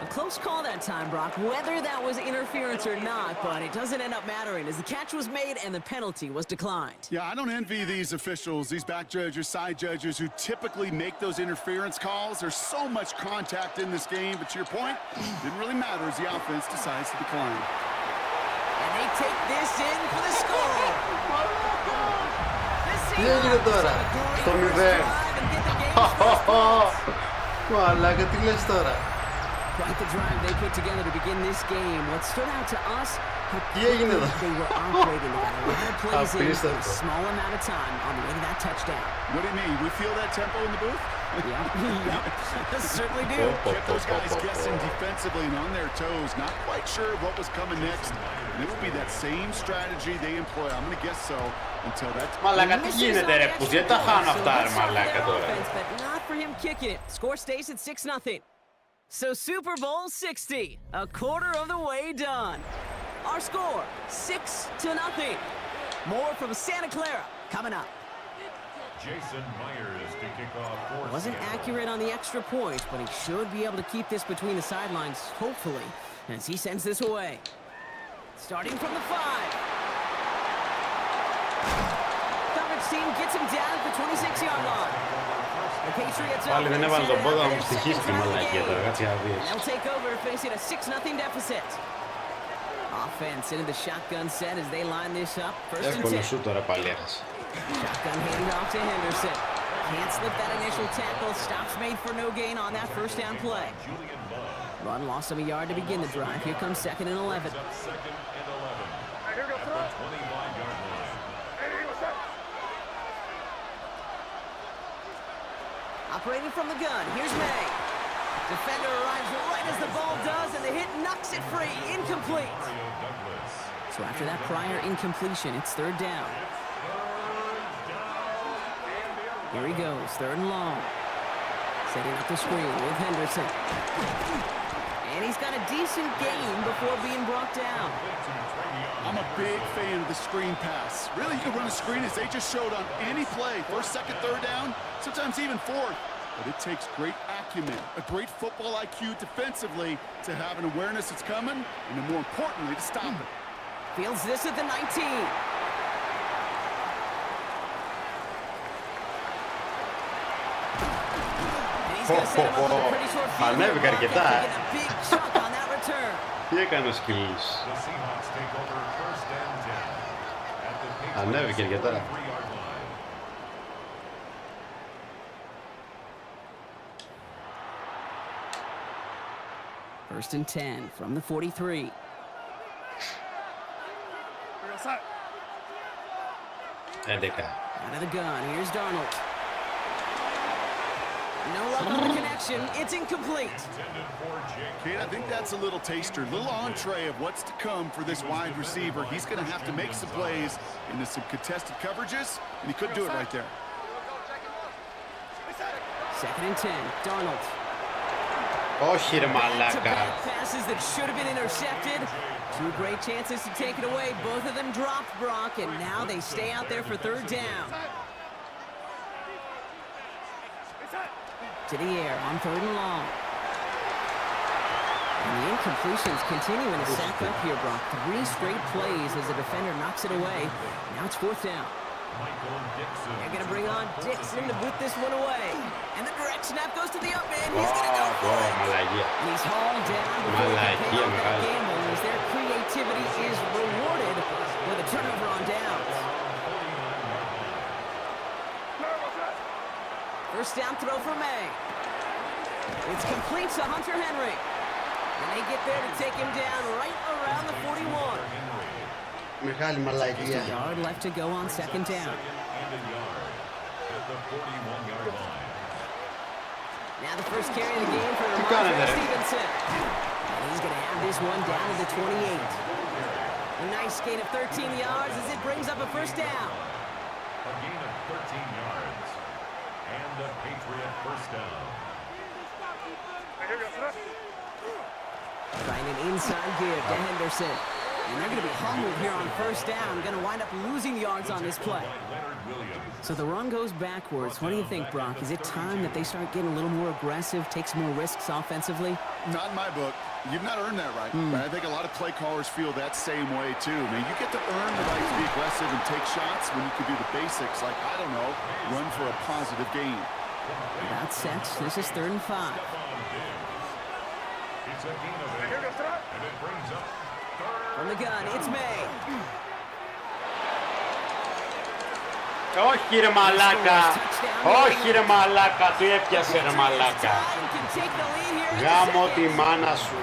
B: A close call that time, Brock, whether that was interference or not, but it doesn't end up mattering as the catch was made and the penalty was declined.
C: Yeah, I don't envy these officials, these back judges, side judges who typically make those interference calls. There's so much contact in this game, but to your point, didn't really matter as the offense decides to decline.
B: And they take this in for the score.
A: Τι έγινε τώρα? Στο 0. Μαλάκα, τι λες τώρα?
B: Quite the drive they put together to begin this game. What stood out to us, how
A: Τι έγινε εδώ?
B: they were operating. They got a lot of plays in a
A: Απίστευτο.
B: small amount of time on the way to that touchdown.
C: What do you mean? We feel that tempo in the booth?
B: Yep, certainly do.
C: Kept those guys guessing defensively and on their toes, not quite sure what was coming next. And it will be that same strategy they employ. I'm going to guess so until that.
A: Μαλάκα, τι γίνεται ρε που δεν τα χάνω αυτά ρε
B: So let's hope
A: μαλάκα
B: their
A: τώρα.
B: offense, but not for him kicking it. Score stays at 6-0. So Super Bowl 60, a quarter of the way done. Our score, 6-0. More from Santa Clara coming up.
D: Jason Myers to kick off for
B: Wasn't
D: Seattle.
B: accurate on the extra point, but he should be able to keep this between the sidelines, hopefully, as he sends this away. Starting from the 5. Coverage team gets him down at the 26-yard line. The Patriots
A: Πάλι δεν έβαλε τον πόδα να μου στοιχίσει τη μαλακία τώρα, κάτσε να
B: And
A: δεις.
B: they'll take over facing a 6-0 deficit. Offense into the shotgun set as they line this up. First and 10.
A: Εύκολο σου τώρα πάλι έχασε.
B: Shotgun handed off to Henderson. Can't slip that initial tackle. Stops made for no gain on that first down play. Run lost him a yard to begin the drive. Here comes 2nd and 11.
D: Up 2nd and 11 at the 25-yard line.
B: Operating from the gun. Here's May. Defender arrives right as the ball does, and the hit knocks it free. Incomplete.
D: Mario Douglas.
B: So after that prior incompletion, it's 3rd down. Here he goes, 3rd and long. Setting up the screen with Henderson. And he's got a decent gain before being brought down.
C: I'm a big fan of the screen pass. Really, you can run a screen as they just showed on any play. 1st, 2nd, 3rd down, sometimes even 4th. But it takes great acumen, a great football IQ defensively to have an awareness it's coming, and then more importantly, to stop it.
B: Fields this at the 19. And he's gonna set him up with a pretty short field.
A: Ανέβηκε αρκετά.
B: Getting a big chunk on that return.
A: Τι έκανε ο Σκυλής?
D: The Seahawks take over 1st and 10 at the Patriots'
A: Ανέβηκε αρκετά.
D: 3-yard line.
B: First and 10 from the 43. Out of the gun, here's Darnold. No luck on the connection, it's incomplete.
C: Kate, I think that's a little taster, little entree of what's to come for this wide receiver. He's going to have to make some plays into some contested coverages, and he couldn't do it right there.
B: Second and 10, Darnold.
A: Όχι ρε μαλάκα.
B: Back-to-back passes that should have been intercepted. Two great chances to take it away. Both of them dropped, Brock, and now they stay out there for third down. To the air on third and long. And the incompletions continuing to stack up here, Brock. 3 straight plays as the defender knocks it away. Now it's fourth down. They're going to bring on Dixon to boot this one away. And the direct snap goes to the up man. He's going to go for it. And he's hauled down before he can pay off that gamble as their creativity is rewarded with a turnover on downs. First down throw for May. It's complete to Hunter Henry. And they get there to take him down right around the 41.
A: Μεγάλη μαλακία.
B: Just a yard left to go on second down. Now the first carry of the game for Ramondre Stevenson. And he's going to have this one down to the 28. A nice gain of 13 yards as it brings up a first down.
D: A gain of 13 yards. And a Patriot first down.
B: Trying an inside give to Henderson. And they're going to be humbled here on first down. Going to wind up losing yards on this play. So the run goes backwards. What do you think, Brock? Is it time that they start getting a little more aggressive, take some more risks offensively?
C: Not in my book. You've not earned that right. But I think a lot of play callers feel that same way, too. I mean, you get to earn the right to be aggressive and take shots when you can do the basics, like, I don't know, run for a positive gain.
B: About set. This is third and 5.
D: It's a gain of 8. And it brings up
B: From the gun, it's May.
A: Όχι ρε μαλάκα. Όχι ρε μαλάκα. Του έπιασε ρε μαλάκα. Γάμω τη μάνα σου.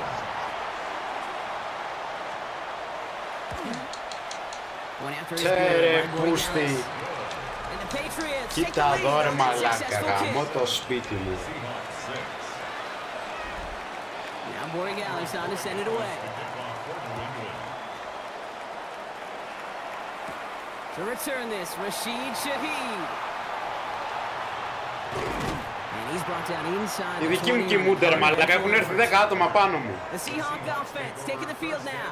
A: Ρε πούστη. Κοίτα εδώ ρε μαλάκα. Γάμω το σπίτι μου.
B: Now Borregales on to send it away. To return this, Rashid Shaheed. And he's brought down inside.
A: Οι δικοί μου κοιμούνται ρε μαλάκα. Έχουν έρθει 10 άτομα πάνω μου.
B: The Seahawks offense taking the field now.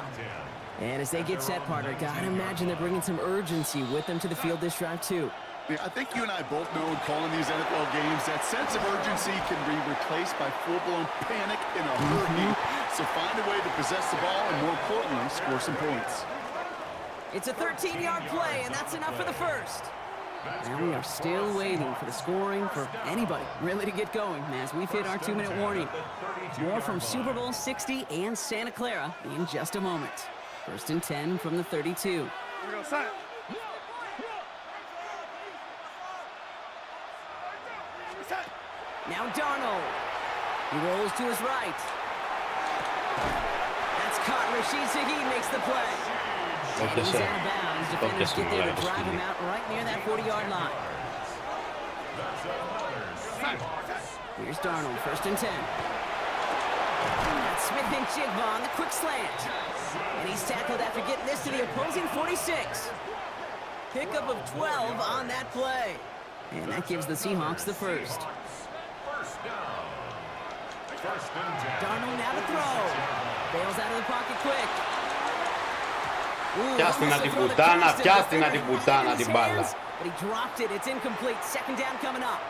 B: And as they get set, partner, gotta imagine they're bringing some urgency with them to the field this drive too.
C: Yeah, I think you and I both know in calling these NFL games that sense of urgency can be replaced by full-blown panic in a hurry. So find a way to possess the ball and, more importantly, score some points.
B: It's a 13-yard play, and that's enough for the first. Now we are still waiting for the scoring for anybody really to get going as we've hit our 2-minute warning. More from Super Bowl 60 and Santa Clara in just a moment. First and 10 from the 32. Now Darnold. He rolls to his right. That's caught. Rashid Shaheed makes the play. And he's out of bounds. Defenders get there to drive him out right near that 40-yard line. Here's Darnold, first and 10. That's Smith and Jigba on the quick slant. And he's tackled after getting this to the opposing 46. Pickup of 12 on that play. And that gives the Seahawks the first. Darnold now to throw. Bails out of the pocket quick.
A: Πιάστη να την πουτάνα, πιάστη να την πουτάνα την μπάλα.
B: But he dropped it. It's incomplete. Second down coming up.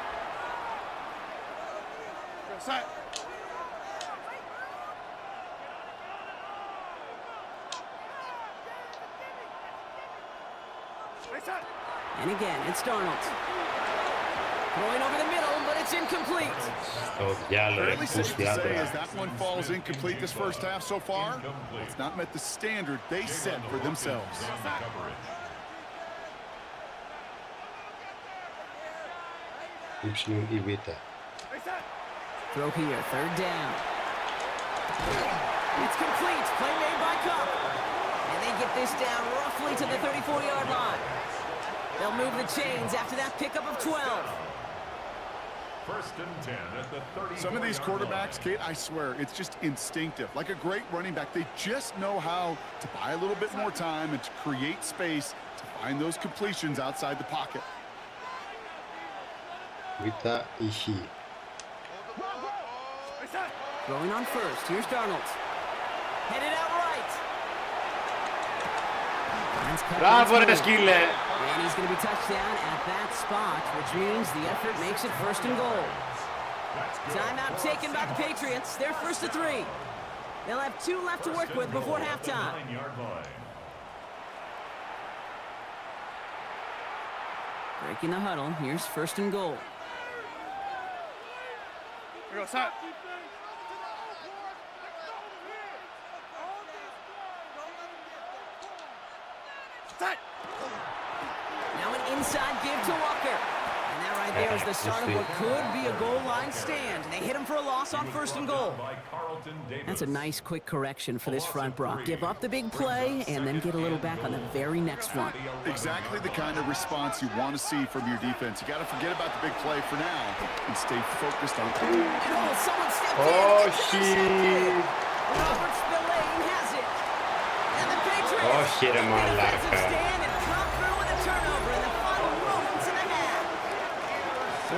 B: And again, it's Darnold. Throwing over the middle, but it's incomplete.
A: Στο διάλογο,
C: Fairly safe to
A: πούστη
C: say
A: άντρα.
C: as that one falls incomplete this first half so far, it's not met the standard they set for themselves.
A: Υψηλή η β'.
B: Throw here, third down. It's complete. Play made by Cup. And they get this down roughly to the 34-yard line. They'll move the chains after that pickup of 12.
D: First and 10 at the 30.
C: Some of these quarterbacks, Kate, I swear, it's just instinctive. Like a great running back, they just know how to buy a little bit more time and to create space to find those completions outside the pocket.
A: Β' ηχή.
B: Going on first. Here's Darnold. Headed out right.
A: Μπράβο ρε σκύλε!
B: And he's going to be touched down at that spot, which means the effort makes it first and goal. Timeout taken by the Patriots. They're first to 3. They'll have 2 left to work with before halftime. Breaking the huddle. Here's first and goal.
C: Here goes that.
B: Now an inside give to Walker. And that right there is the start of what could be a goal line stand. They hit him for a loss on first and goal. That's a nice quick correction for this front, Brock. Give up the big play and then get a little back on the very next one.
C: Exactly the kind of response you want to see from your defense. You got to forget about the big play for now and stay focused on.
B: And someone stepped
A: Όχι!
B: Robert Spillane has it. And the Patriots
A: Όχι ρε μαλάκα.
B: stand and come through with a turnover in the final moments of the half.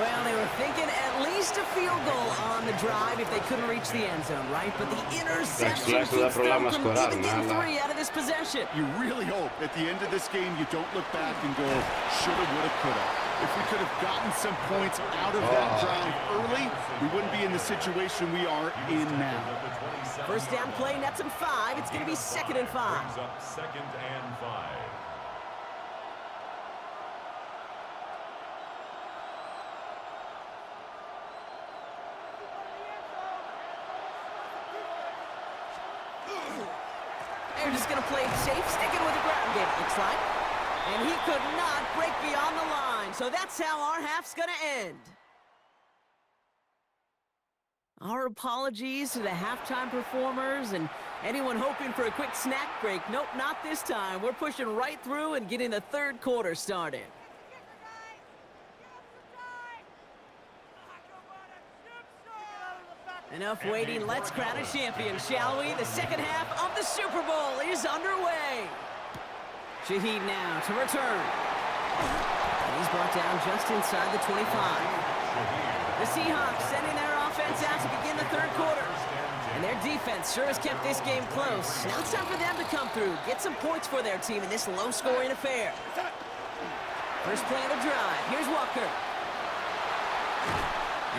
B: Well, they were thinking at least a field goal on the drive if they couldn't reach the end zone, right? But the interception keeps them from even getting 3 out of this possession.
C: You really hope at the end of this game you don't look back and go, shoulda, woulda, coulda. If we could have gotten some points out of that drive early, we wouldn't be in the situation we are in now.
B: First down play, nets them 5. It's going to be 2nd and 5.
D: Brings up 2nd and 5.
B: They're just going to play it safe, sticking with the ground game, it looks like. And he could not break beyond the line. So that's how our half's going to end. Our apologies to the halftime performers and anyone hoping for a quick snack break. Nope, not this time. We're pushing right through and getting the 3rd quarter started. Enough waiting. Let's crown a champion, shall we? The second half of the Super Bowl is underway. Shaheed now to return. And he's brought down just inside the 25. The Seahawks sending their offense out to begin the 3rd quarter. And their defense sure has kept this game close. Now it's time for them to come through, get some points for their team in this low-scoring affair. First play of the drive. Here's Walker.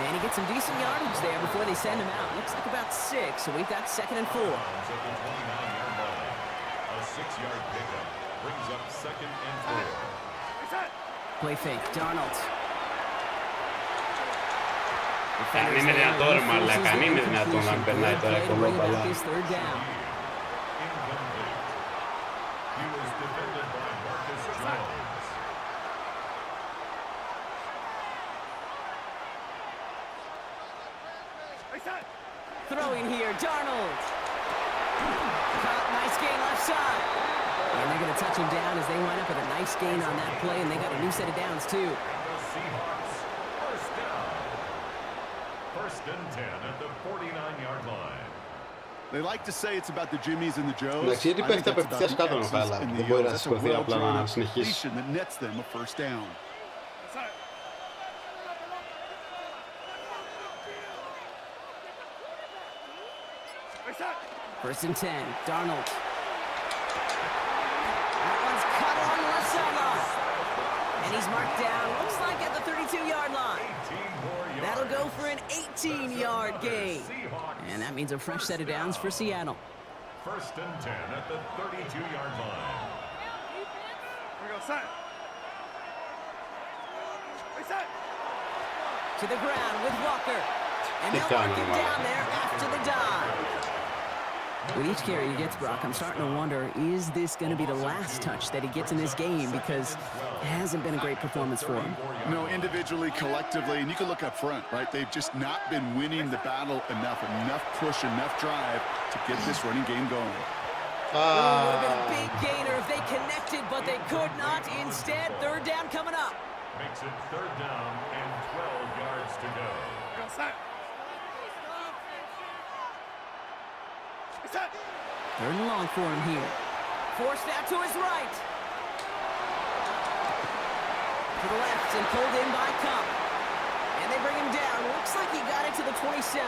B: And he gets some decent yardage there before they send him out. Looks like about 6, so we've got 2nd and 4.
D: A 6-yard pickup brings up 2nd and 4.
B: Play fake. Darnold.
A: Αν είναι δυνατόν ρε μαλάκα, αν είναι δυνατόν να περνάει τώρα κολόπαλα.
B: Throwing here, Darnold. Nice gain left side. And they're going to touch him down as they line up with a nice gain on that play, and they got a new set of downs too.
D: First and 10 at the 49-yard line.
C: They like to say it's about the Jimmies and the Joes.
A: Εντάξει, γιατί παίχεται απευθείας κάτω με φάλα. Δεν μπορεί να σηκωθεί απλά να συνεχίσει.
C: That nets them a first down.
B: First and 10, Darnold. That one's cut along the left sideline. And he's marked down, looks like at the 32-yard line. That'll go for an 18-yard gain. And that means a fresh set of downs for Seattle.
D: First and 10 at the 32-yard line.
C: Here we go, set.
B: To the ground with Walker. And they'll mark him down there after the dive. With each carry he gets, Brock, I'm starting to wonder, is this going to be the last touch that he gets in this game? Because it hasn't been a great performance for him.
C: No, individually, collectively, and you can look up front, right? They've just not been winning the battle enough push, enough drive to get this running game going.
B: Would have been a big gainer if they connected, but they could not. Instead, third down coming up.
D: Makes it third down and 12 yards to go.
B: Third and long for him here. Forced out to his right. To the left and pulled in by Cup. And they bring him down. Looks like he got it to the 27.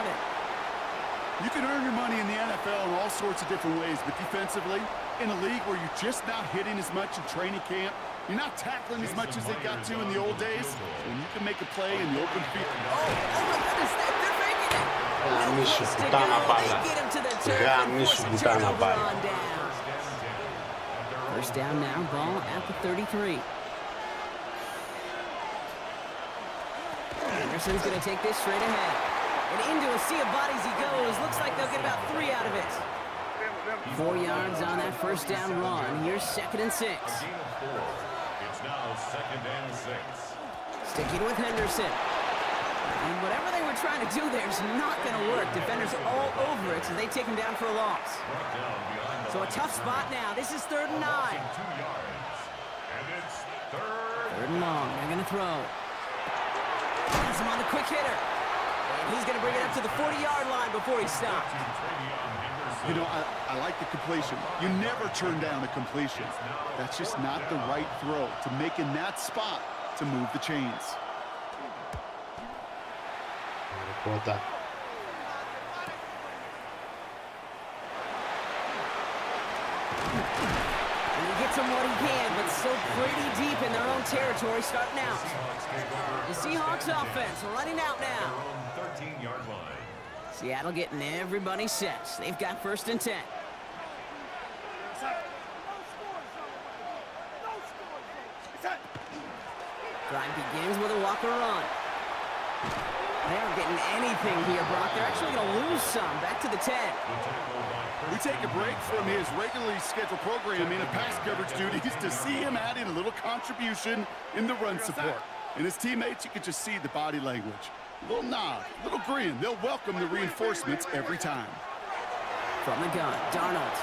C: You can earn your money in the NFL in all sorts of different ways, but defensively, in a league where you're just not hitting as much in training camp, you're not tackling as much as they got to in the old days, and you can make a play in the open field.
B: Oh my goodness, they're faking it.
A: Γαμίσου πουτάνα μπάλα. Γαμίσου πουτάνα μπάλα.
B: First down now, ball at the 33. Anderson's going to take this straight ahead. And into a sea of bodies he goes. Looks like they'll get about 3 out of it. 4 yards on that first down run. Here's 2nd and 6.
D: It's now 2nd and 6.
B: Sticking with Henderson. And whatever they were trying to do there is not going to work. Defenders all over it, so they take him down for a loss. So a tough spot now. This is 3rd and 9.
D: 2 yards. And it's third
B: and long. They're going to throw. Has him on the quick hitter. And he's going to bring it up to the 40-yard line before he stops.
C: You know, I like the completion. You never turn down a completion. That's just not the right throw to make in that spot to move the chains.
A: Κότα.
B: And he gets him what he can, but still pretty deep in their own territory starting out. The Seahawks offense running out now.
D: 13-yard line.
B: Seattle getting everybody set. They've got 1st and 10. Drive begins with a Walker run. They aren't getting anything here, Brock. They're actually going to lose some. Back to the 10.
C: We take a break from his regularly scheduled programming of pass coverage duties to see him adding a little contribution in the run support. And his teammates, you can just see the body language. A little nod, a little grin. They'll welcome the reinforcements every time.
B: From the gun, Darnold.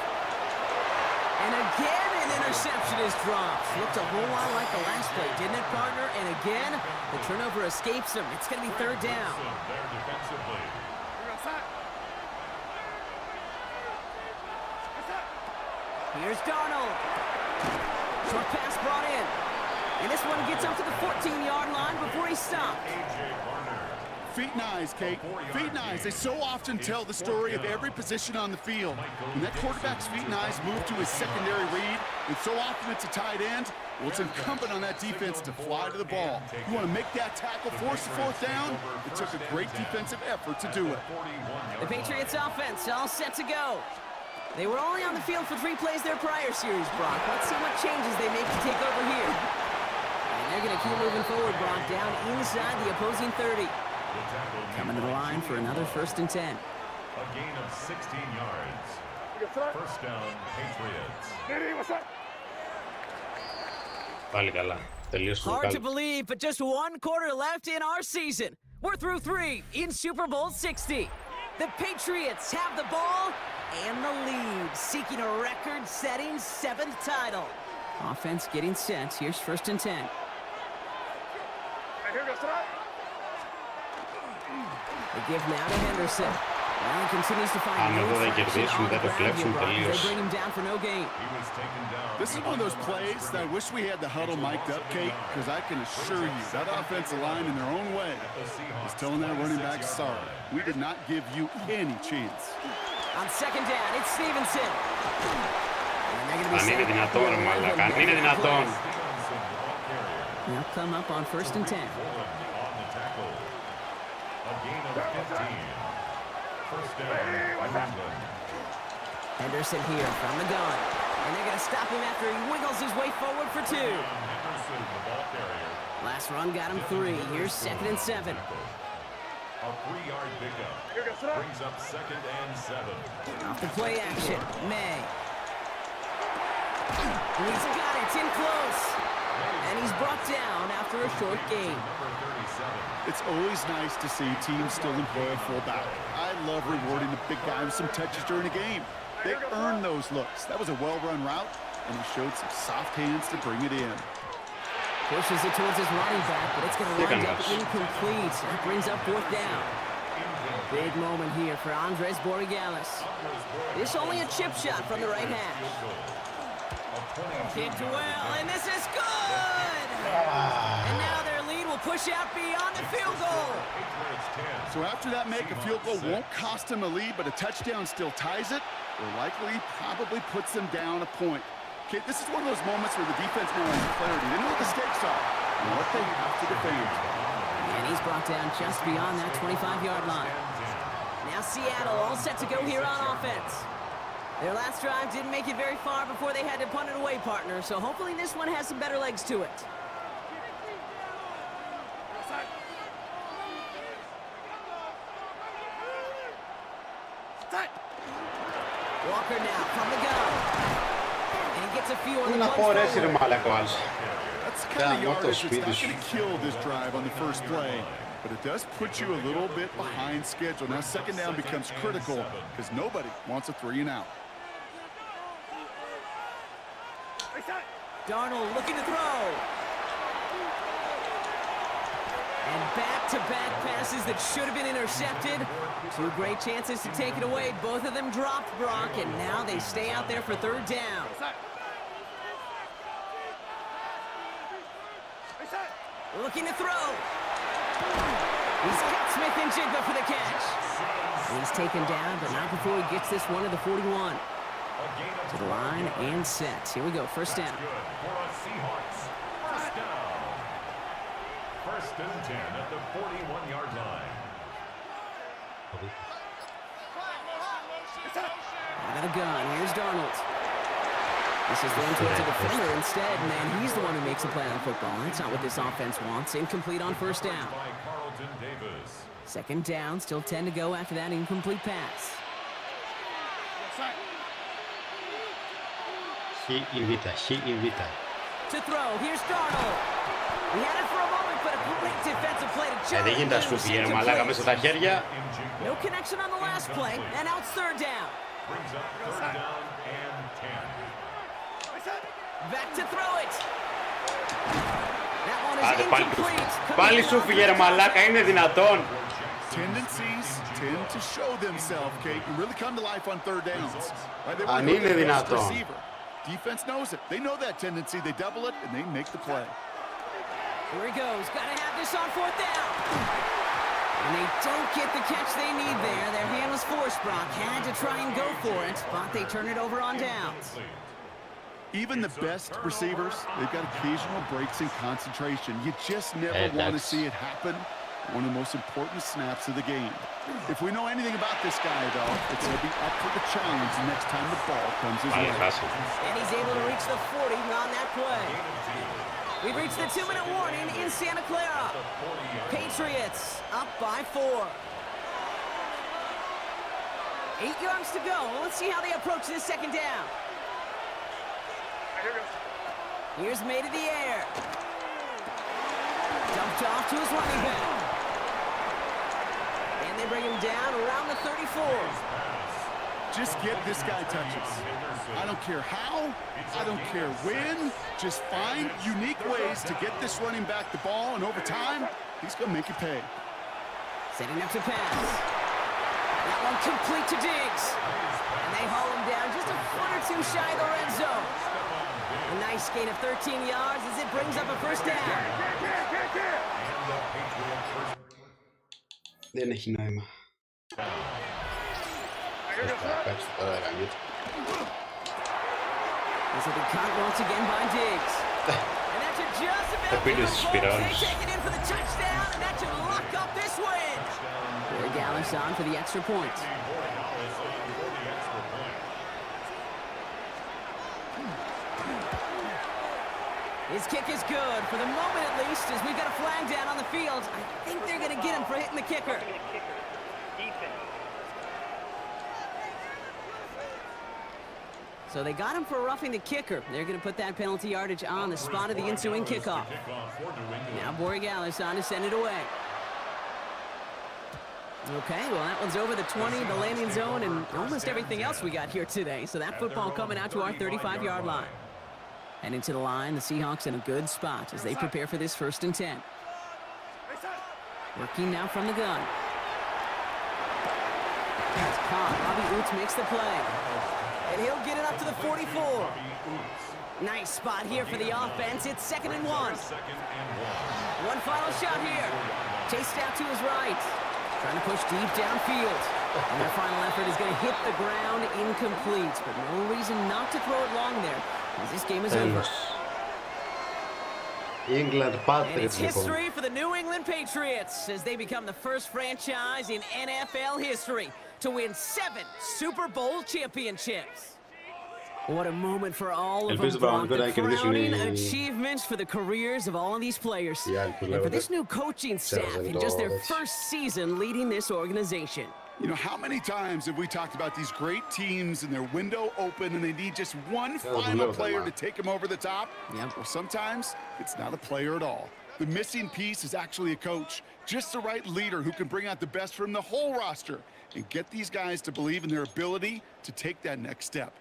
B: And again, an interception is dropped. Looked a whole lot like the last play, didn't it, partner? And again, the turnover escapes him. It's going to be 3rd down.
D: There defensively.
B: Here's Darnold. Short pass brought in. And this one gets up to the 14-yard line before he stopped.
C: Feet and eyes, Kate. Feet and eyes. They so often tell the story of every position on the field. When that quarterback's feet and eyes move to his secondary read, and so often it's a tight end, well, it's incumbent on that defense to fly to the ball. You want to make that tackle, force the 4th down? It took a great defensive effort to do it.
B: The Patriots offense all set to go. They were only on the field for 3 plays their prior series, Brock. Let's see what changes they make to take over here. And they're going to keep moving forward, Brock, down inside the opposing 30. Coming to the line for another 1st and 10.
D: A gain of 16 yards. First down, Patriots.
A: Πάλι καλά. Τελείωσε.
B: Hard to believe, but just 1 quarter left in our season. We're through 3 in Super Bowl 60. The Patriots have the ball and the lead, seeking a record-setting 7th title. Offense getting set. Here's 1st and 10. They give now to Henderson. Well, he continues to find no traction on the ground here, Brock. They bring him down for no gain.
C: This is one of those plays that I wish we had the huddle mic'd up, Kate, because I can assure you that offensive line in their own way is telling that running back, sorry, we did not give you any chance.
B: On 2nd down, it's Stevenson.
A: Αν είναι δυνατόν, μαλάκα. Αν είναι δυνατόν.
B: They'll come up on 1st and 10.
D: A gain of 15. First down, England.
B: Henderson here from the gun. And they're going to stop him after he wiggles his way forward for 2.
D: Henderson, the ball carrier.
B: Last run got him 3. Here's 2nd and 7.
D: A 3-yard pickup. Brings up 2nd and 7.
B: Off the play action, May. And he's got it, it's in close. And he's brought down after a short gain.
C: It's always nice to see teams still employ a fullback. I love rewarding the big guy with some touches during a game. They earn those looks. That was a well-run route, and he showed some soft hands to bring it in.
B: Pushes it towards his running back, but it's going to wind up incomplete. That brings up 4th down. Big moment here for Andres Borregales. This only a chip shot from the right hash. Kicked well, and this is good! And now their lead will push out beyond the field goal.
C: So after that make, a field goal won't cost them a lead, but a touchdown still ties it, or likely probably puts them down a point. Okay, this is one of those moments where the defense now has clarity. They know what the stakes are and what they have to defend.
B: And he's brought down just beyond that 25-yard line. Now Seattle all set to go here on offense. Their last drive didn't make it very far before they had to punt it away, partner, so hopefully this one has some better legs to it. Walker now from the gun. And he gets a few on the punch forward.
C: That's the kind of yardage that's not going to kill this drive on the first play, but it does put you a little bit behind schedule. Now 2nd down becomes critical because nobody wants a 3-and-out.
B: Darnold looking to throw. And back-to-back passes that should have been intercepted. 2 great chances to take it away. Both of them dropped, Brock, and now they stay out there for 3rd down. Looking to throw. He's got Smith and Jigba for the catch. And he's taken down, but not before he gets this one to the 41. To the line and set. Here we go, 1st down.
D: First and 10 at the 41-yard line.
B: Out of the gun, here's Darnold. This is thrown towards a defender instead, man. He's the one who makes a play on football. That's not what this offense wants. Incomplete on 1st down. 2nd down, still 10 to go after that incomplete pass. To throw, here's Darnold. He had it for a moment, but a great defensive play to John.
A: Δεν γίνεται να σου φύγει μαλάκα μέσα στα χέρια.
B: No connection on the last play, and now it's 3rd down.
D: Brings up 3rd down and 10.
B: Back to throw it. That one is incomplete.
A: Πάλι σου φύγε ρε μαλάκα, είναι δυνατόν.
C: Tendencies tend to show themselves, Kate, and really come to life on 3rd downs. Right?
A: Αν είναι δυνατόν.
C: Defense knows it. They know that tendency. They double it, and they make the play.
B: Here he goes. Got to have this on 4th down. And they don't get the catch they need there. Their hand was forced, Brock. Had to try and go for it, but they turn it over on downs.
C: Even the best receivers, they've got occasional breaks in concentration. You just never want to see it happen. One of the most important snaps of the game. If we know anything about this guy, though, it's going to be up for the challenge the next time the ball comes his way.
B: And he's able to reach the 40 on that play. We've reached the 2-minute warning in Santa Clara. Patriots up by 4. 8 yards to go. Let's see how they approach this 2nd down. Here's May to the air. Dumped off to his running back. And they bring him down around the 34.
C: Just get this guy touches. I don't care how, I don't care when. Just find unique ways to get this running back the ball, and over time, he's going to make you pay.
B: Setting up to pass. That one complete to Diggs. And they haul him down just a foot or 2 shy of the red zone. A nice gain of 13 yards as it brings up a 1st down.
A: Δεν έχει νόημα.
B: This will be caught once again by Diggs. And that should just about be the ball. They take it in for the touchdown, and that should lock up this win. Borregales on for the extra point. His kick is good, for the moment at least, as we've got a flag down on the field. I think they're going to get him for hitting the kicker. So they got him for roughing the kicker. They're going to put that penalty yardage on the spot of the ensuing kickoff. Now Borregales on to send it away. Okay, well, that one's over the 20, the landing zone, and almost everything else we got here today. So that football coming out to our 35-yard line. And into the line, the Seahawks in a good spot as they prepare for this 1st and 10. Working now from the gun. That's caught. Robbie Oots makes the play. And he'll get it up to the 44. Nice spot here for the offense. It's 2nd and 1. One final shot here. Chased out to his right. Trying to push deep downfield. And their final effort is going to hit the ground incomplete. But no reason not to throw it long there, as this game is over.
A: England
B: And
A: Patriots,
B: it's history for the New England Patriots as they become the first franchise in NFL history to win 7 Super Bowl championships. What a moment for all of them. The crowning achievements for the careers of all of these players. And for this new coaching staff in just their first season leading this organization.
C: You know, how many times have we talked about these great teams and their window open and they need just one final player to take them over the top?
B: Yep.
C: Well, sometimes it's not a player at all. The missing piece is actually a coach, just the right leader who can bring out the best from the whole roster and get these guys to believe in their ability to take that next step.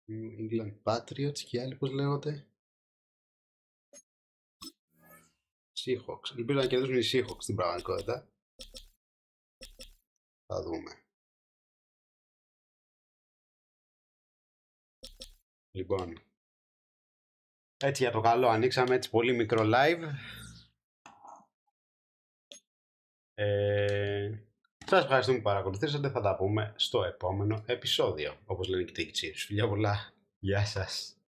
A: New England Patriots και άλλοι πώς λέγονται. Seahawks. Ελπίζω να κερδίσουν οι Seahawks στην πραγματικότητα. Θα δούμε. Λοιπόν. Έτσι για το καλό ανοίξαμε έτσι πολύ μικρό live. Σας ευχαριστούμε που παρακολουθήσατε. Θα τα πούμε στο επόμενο επεισόδιο. Όπως λένε και οι Chiefs. Φιλιά πολλά. Γεια σας.